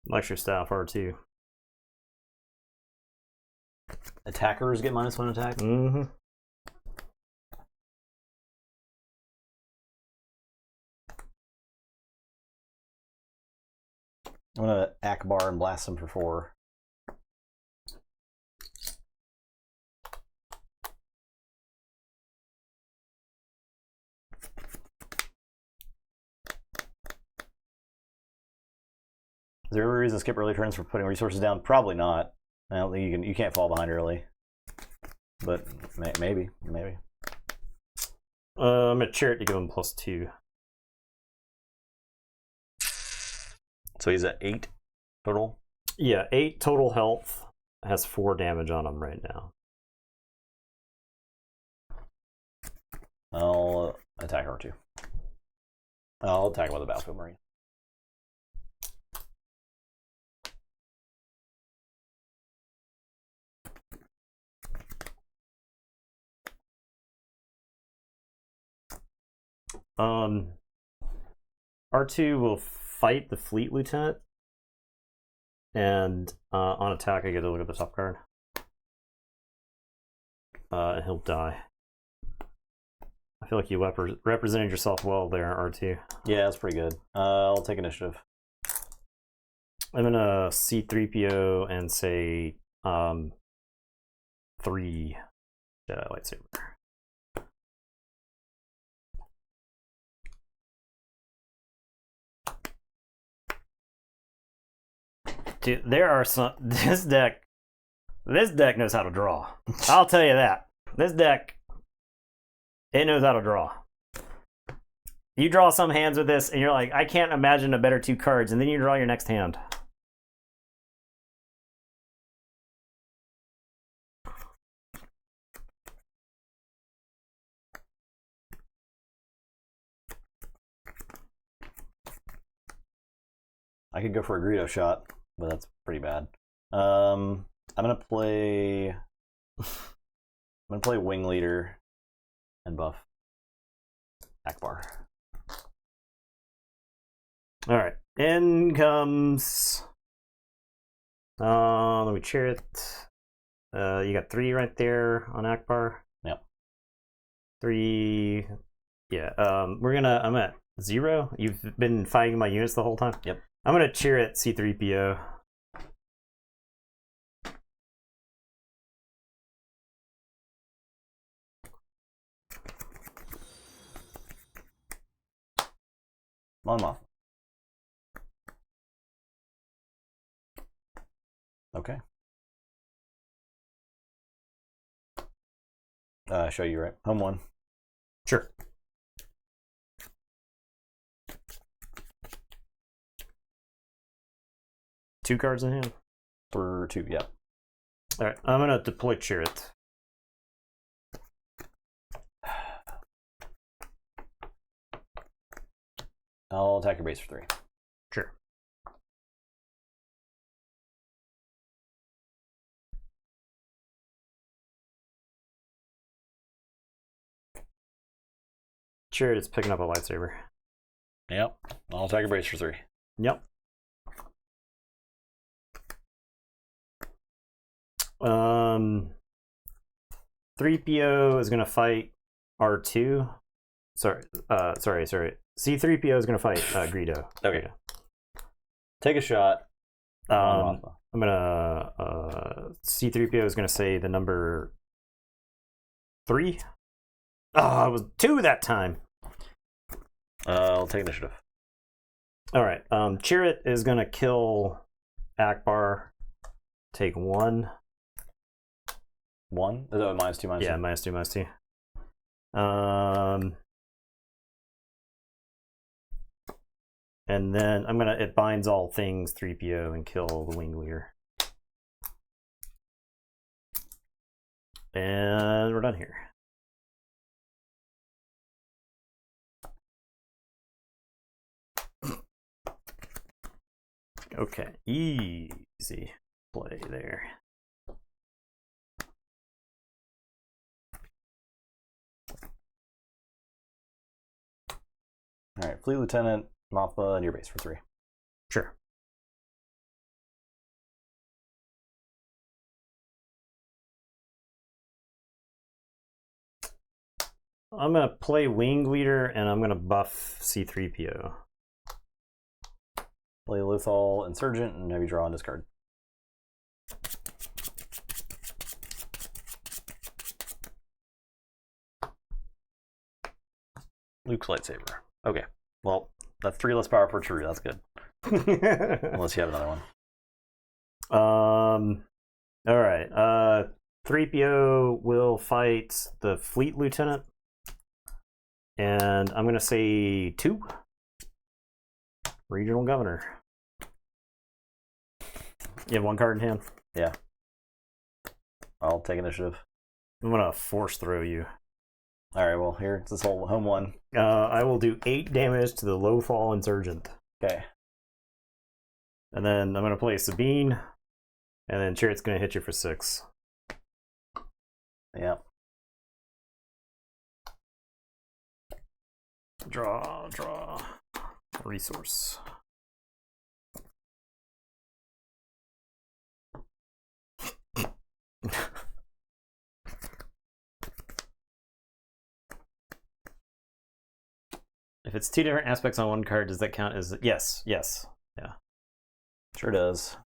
Lecture staff R2. Attackers get -1 attack. Mm-hmm. I'm gonna Akbar and blast him for 4. Is there a reason to skip early turns for putting resources down? Probably not. I don't think you can't fall behind early. But maybe. I'm gonna Chirrut to give him +2. So he's at 8 total? Yeah, 8 total health. Has 4 damage on him right now. I'll attack R2. I'll attack him with a Battlefield Marine. R2 will fight the Fleet Lieutenant, and on attack I get to look at the top card. And he'll die. I feel like you represented yourself well there, R2. Yeah, that's pretty good. I'll take initiative. I'm gonna C3PO and say 5 3 Jedi lightsaber. Dude, there are some. This deck knows how to draw. I'll tell you that. This deck, it knows how to draw. You draw some hands with this, and you're like, I can't imagine a better 2 cards, and then you draw your next hand. I could go for a Greedo shot, but that's pretty bad. I'm gonna play Wing Leader and buff Akbar. All right, in comes. Let me Chirrut. You got 3 right there on Akbar. Yep. 3. Yeah. I'm at 0. You've been fighting my units the whole time. Yep. I'm gonna Chirrut C3PO. Mon Mothma. Okay. Show you, right? Home 1. Sure. Two cards in hand. For 2, yeah. All right, I'm gonna deploy Chirrut. I'll attack your base for 3. Sure. Chirrut is picking up a lightsaber. Yep. I'll attack your base for 3. Yep. 3PO is gonna fight R2. Sorry. C3PO is gonna fight Greedo. Okay. Greedo. Take a shot. I'm gonna C3PO is gonna say the number 3. Oh, it was 2 that time. I'll take initiative. All right. Chirrut is gonna kill Akbar. Take 1. 1? Oh, -2, -2. Yeah, -2, -2. And then it binds all things 3PO and kill the wing leader. And we're done here. Okay, easy play there. All right, Fleet Lieutenant, Mothma, and your base for 3. Sure. I'm gonna play Wing Leader, and I'm gonna buff C3PO. Play Lothal, Insurgent, and have you draw and discard. Luke's lightsaber. Okay. Well, that's 3 less power per true. That's good. Unless you have another one. All right. 3PO will fight the Fleet Lieutenant. And I'm going to say 2. Regional Governor. You have 1 card in hand? Yeah. I'll take initiative. I'm going to force throw you. All right, well, here, it's this whole home 1. I will do 8 damage to the Lothal Insurgent. Okay. And then I'm going to play Sabine. And then Chirrut's going to hit you for 6. Yep. Draw. Resource. If it's 2 different aspects on 1 card, does that count as... Yes. Yeah. Sure does.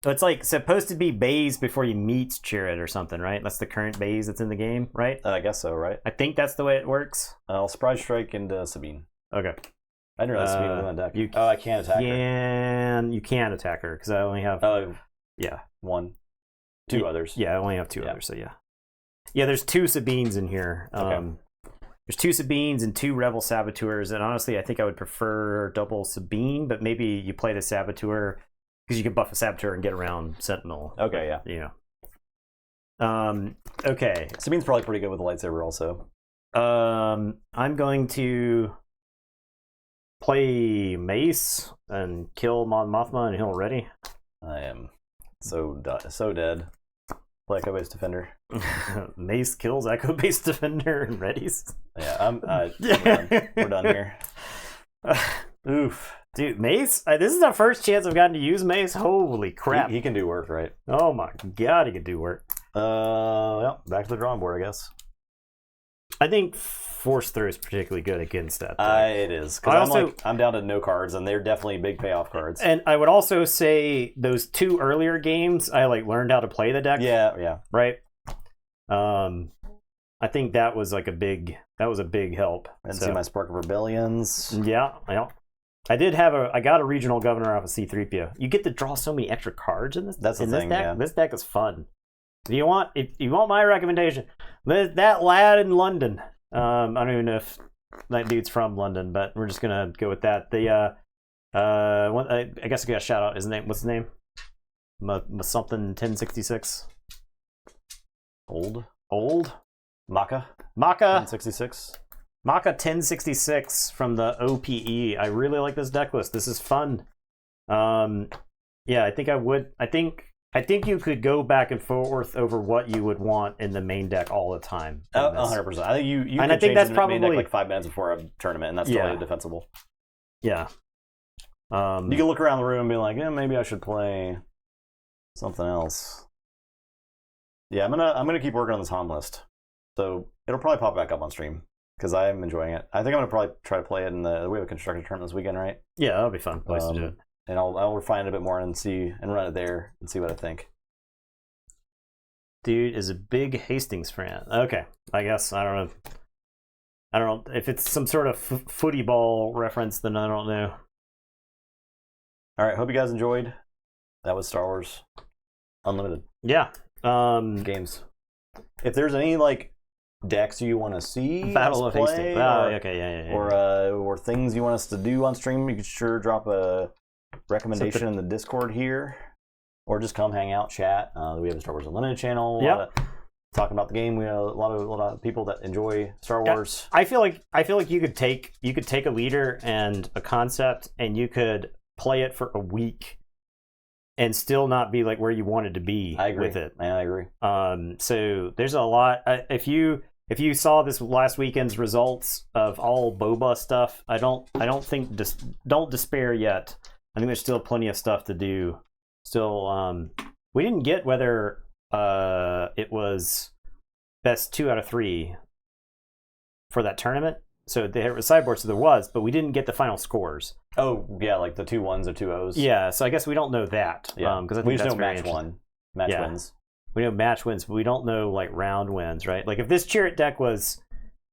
So it's like supposed to be Baze before you meet Chirrut or something, right? That's the current Baze that's in the game, right? I guess so, right? I think that's the way it works. I'll Surprise Strike into Sabine. Okay. I didn't realize Sabine was on that deck. I can't attack her. You can attack her because I only have... yeah. Two others. Yeah, I only have two others, so yeah. Yeah, there's 2 Sabines in here. Okay. There's 2 Sabines and 2 Rebel Saboteurs, and honestly, I think I would prefer double Sabine, but maybe you play the Saboteur because you can buff a Saboteur and get around Sentinel. Okay, yeah. Okay. Sabine's probably pretty good with the lightsaber also. I'm going to play Mace and kill Mon Mothma and heal ready. I am so dead. Play Echo Base Defender. Mace kills Echo Base Defender and readies. Yeah, we're done here. Oof. Dude, Mace? This is the first chance I've gotten to use Mace. Holy crap. He can do work, right? Oh my god, he can do work. Yeah, back to the drawing board, I guess. I think Force Throw is particularly good against that. It is. Because I'm down to no cards, and they're definitely big payoff cards. And I would also say those 2 earlier games, I learned how to play the deck. Yeah. Right? I think that was a big help. And see my Spark of Rebellions. Yeah. I got a regional governor off of C-3PO. You get to draw so many extra cards in this. That's the thing, deck. yeah. This deck is fun. If you want my recommendation, that lad in London. I don't even know if that dude's from London, but we're just gonna go with that. I guess I got a shout out. His name. What's his name? Something 1066. Old. Maka 1066. Maka 1066 from the OPE. I really like this deck list. This is fun. Yeah, I think I would. I think you could go back and forth over what you would want in the main deck all the time. 100%. I think you and could I think that's probably main deck like 5 minutes before a tournament, and that's totally defensible. Yeah. You can look around the room and be like, yeah, maybe I should play something else. Yeah, I'm gonna keep working on this Han list. So it'll probably pop back up on stream because I'm enjoying it. I think I'm gonna probably try to play it in we have a constructed tournament this weekend, right? Yeah, that'll be fun. Place to do it. And I'll refine it a bit more and run it there and see what I think. Dude is a big Hastings fan. Okay, I guess I don't know if it's some sort of footy ball reference. Then I don't know. All right, hope you guys enjoyed. That was Star Wars Unlimited. Yeah. Games. If there's any decks you want to see, Battle of play, Hastings. Okay, yeah. Or things you want us to do on stream, you can sure drop a recommendation in the Discord here, or just come hang out, chat. We have the Star Wars Unlimited channel. Talking about the game. We have a lot of people that enjoy Star Wars. I feel like you could take a leader and a concept, and you could play it for a week and still not be where you wanted to be with it. I agree. So there's a lot. If you saw this last weekend's results of all Boba stuff, I don't think don't despair yet. I think there's still plenty of stuff to do. Still, we didn't get whether it was best 2 out of 3 for that tournament. So there was sideboard, so there was, but we didn't get the final scores. Oh yeah, like the 2 1s or 2 0s. Yeah, so I guess we don't know that. Yeah, because we just know match wins. We know match wins, but we don't know round wins, right? If this Chirrut deck was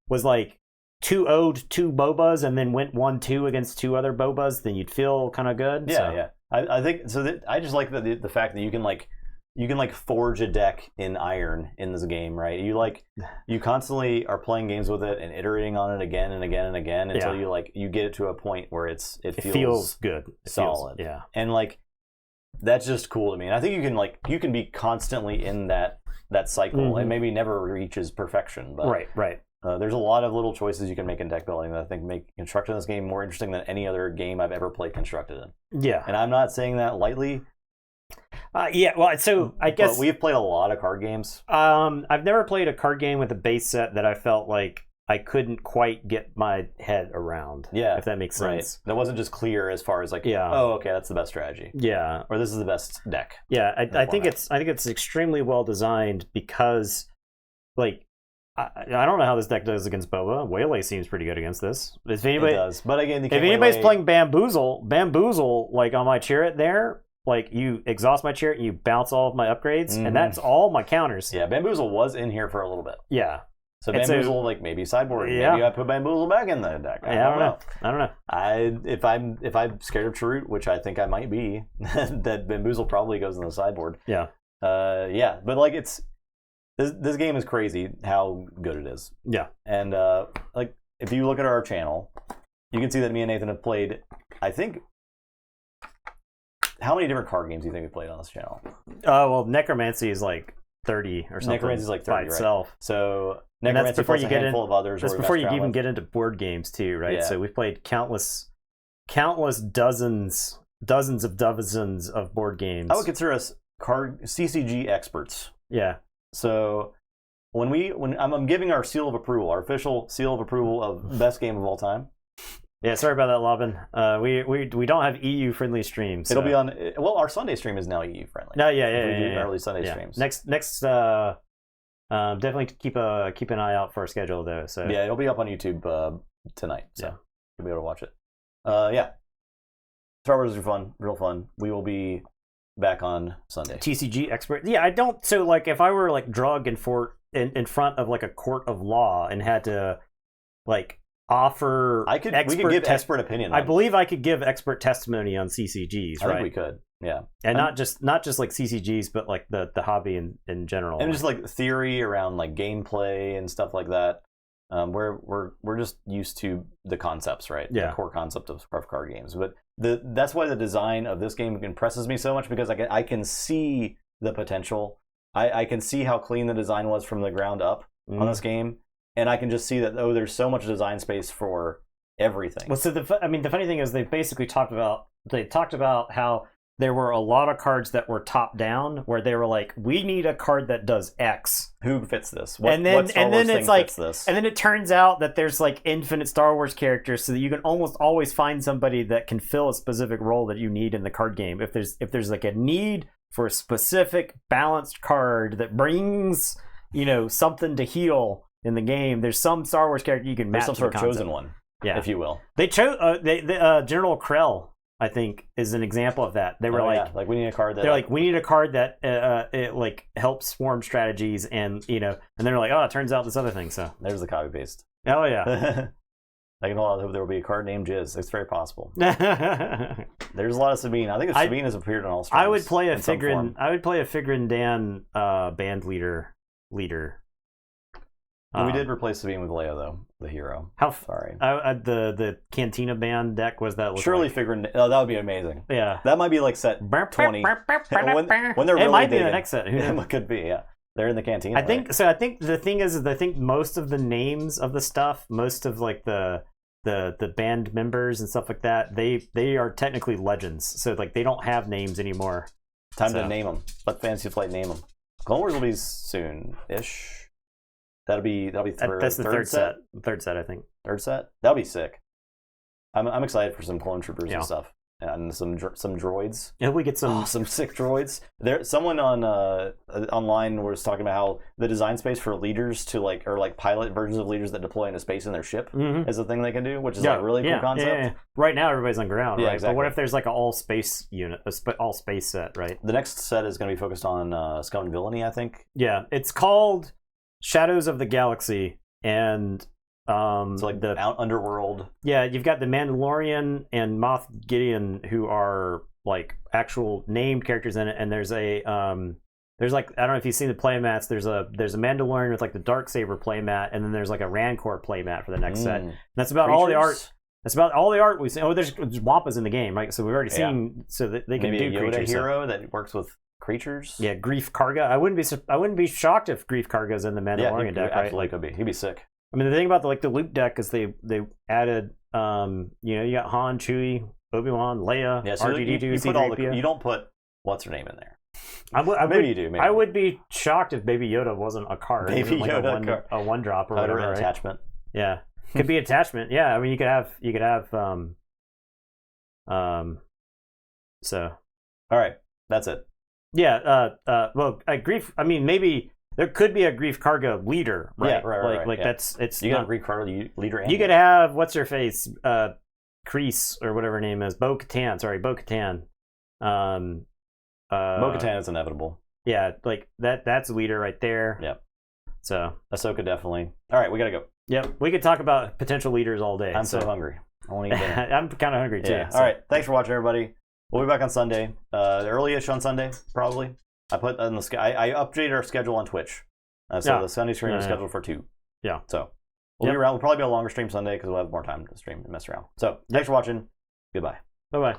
2-0'd 2 Bobas and then went 1-2 against 2 other Bobas, then you'd feel kind of good. Yeah. I think so. I just like the fact that you can forge a deck in Iron in this game, right? You constantly are playing games with it and iterating on it again and again and again until you get it to a point where it feels good, solid. Yeah, and that's just cool to me. And I think you can be constantly in that cycle and maybe never reaches perfection. But right. There's a lot of little choices you can make in deck building that I think make constructing this game more interesting than any other game I've ever played constructed in. Yeah, and I'm not saying that lightly. Well, so I guess we've played a lot of card games. I've never played a card game with a base set that I felt like I couldn't quite get my head around. Yeah, if that makes sense. Right. That wasn't just clear as far as oh, okay, that's the best strategy. Yeah, or this is the best deck. Yeah, I think it's extremely well designed because, I don't know how this deck does against Boba. Waylay seems pretty good against this. If anybody, it does. But again, if anybody's playing Bamboozle, on my Chirrut there, like you exhaust my Chirrut and you bounce all of my upgrades, and that's all my counters. Yeah, Bamboozle was in here for a little bit. Yeah. So Bamboozle, like maybe sideboard. Yeah. Maybe I put Bamboozle back in the deck. I don't know. If I'm scared of Chirrut, which I think I might be, that Bamboozle probably goes in the sideboard. Yeah. Yeah, but like this game is crazy how good it is. Yeah. And like if you look at our channel, you can see that me and Nathan have played, I think, how many different card games do you think we played on this channel? Well, Necromancy is like 30 or something. Necromancy is like 30 by right? itself. So And that's Necromancy before plus you a get handful of others. That's where we before messed you around even with. get into board games too, right? Yeah. So we've played countless dozens of board games. I would consider us CCG experts. Yeah. So when I'm giving our seal of approval, our official seal of approval of best game of all time. Yeah, sorry about that, Lobbin. We don't have EU friendly streams. So. It'll be on. Well, our Sunday stream is now EU friendly. No, yeah. Early Sunday streams. Next, definitely keep an eye out for our schedule though. So yeah, it'll be up on YouTube tonight. So yeah. you'll be able to watch it. Yeah, Star Wars is fun, real fun. We will be back on Sunday. TCG expert. Yeah, I don't. So like, if I were like drug in front of like a court of law and had to like offer, we could give expert opinion. I believe I could give expert testimony on CCGs. I right? think we could. Yeah, and not just like CCGs, but like the hobby in general, and just like theory around like gameplay and stuff like that. We're just used to the concepts, right? Yeah, the core concept of card games. But that's why the design of this game impresses me so much, because I can see the potential. I can see how clean the design was from the ground up on this game, and I can just see that there's so much design space for everything. Well, so the funny thing is they basically talked about how there were a lot of cards that were top down, where they were like, we need a card that does X. Who fits this? And then it turns out that there's like infinite Star Wars characters, so that you can almost always find somebody that can fill a specific role that you need in the card game. If there's like a need for a specific balanced card that brings, something to heal in the game, there's some Star Wars character you can match. There's some sort of chosen one, if you will. They chose General Krell, I think, is an example of that. They were like we need a card that they're like, we need a card that it like helps swarm strategies, and and they're like, oh, it turns out this other thing. So there's the copy paste. Oh yeah. I can hold out there will be a card named Jizz. It's very possible. There's a lot of Sabine. I think Sabine has appeared on all streams. I would play a Figrin Dan band leader. We did replace Sabine with Leia, though, the hero. Sorry. The Cantina band deck was that. Surely Figrin. Oh, that would be amazing. Yeah. That might be like set 20. when they're really it might be digging. the next set. It could be, yeah. They're in the canteen. I think so. I think the thing is I think most of the names of the stuff, most of like the band members and stuff like that, they are technically legends. So like they don't have names anymore. Time to name them. Let Fantasy Flight name them. Clone Wars will be soon-ish. That'll be that's the third set. Third set, I think. Third set. That'll be sick. I'm excited for some clone troopers and stuff, and some droids. Yeah, we get some sick droids. Someone on online was talking about how the design space for leaders to like pilot versions of leaders that deploy into space in their ship is a thing they can do, which is like a really cool concept. Yeah. Right now, everybody's on ground, right? Exactly. But what if there's like an all space unit, all space set, right? The next set is going to be focused on Scum and Villainy, I think. Yeah, it's called Shadows of the Galaxy, and so like the underworld. Yeah, you've got the Mandalorian and Moff Gideon, who are like actual named characters in it, and there's like, I don't know if you've seen the playmats. There's a Mandalorian with like the Darksaber playmat, and then there's like a Rancor playmat for the next set. And that's about all the art. That's about all the art we've seen. Oh, there's Wampas in the game, right? So we've already seen so that they can maybe do a Yoda creatures. hero that works with creatures. Yeah, Grief Karga. I wouldn't be shocked if Grief Karga's in the Mandalorian deck. Absolutely could be. He'd be sick. I mean, the thing about the loop deck is they added, you got Han, Chewie, Obi-Wan, Leia, so R2-D2, C-3PO. You don't put what's her name in there. Maybe you do. Maybe. I would be shocked if Baby Yoda wasn't a card. Baby Yoda, a one drop or whatever. Right? Attachment. Yeah, could be attachment. Yeah, I mean, you could have. So. All right, that's it. Yeah. Well, Grief. I mean, maybe. There could be a Grief Karga leader, right? Yeah, right. That's it's. You got a Grief Karga leader. You could have what's her face, Kreese or whatever her name is, Bo-Katan. Sorry, Bo-Katan. Bo-Katan is inevitable. Yeah, like that's a leader right there. Yep. So Ahsoka definitely. All right, we gotta go. Yep, we could talk about potential leaders all day. I'm so hungry. I want to eat dinner. I'm kind of hungry too. Yeah. So. All right. Thanks for watching, everybody. We'll be back on Sunday. Early-ish on Sunday, probably. I put on the I updated our schedule on Twitch, so the Sunday stream is scheduled for 2. Yeah. So we'll be around. We'll probably be a longer stream Sunday because we'll have more time to stream and mess around. So thanks for watching. Goodbye. Bye bye.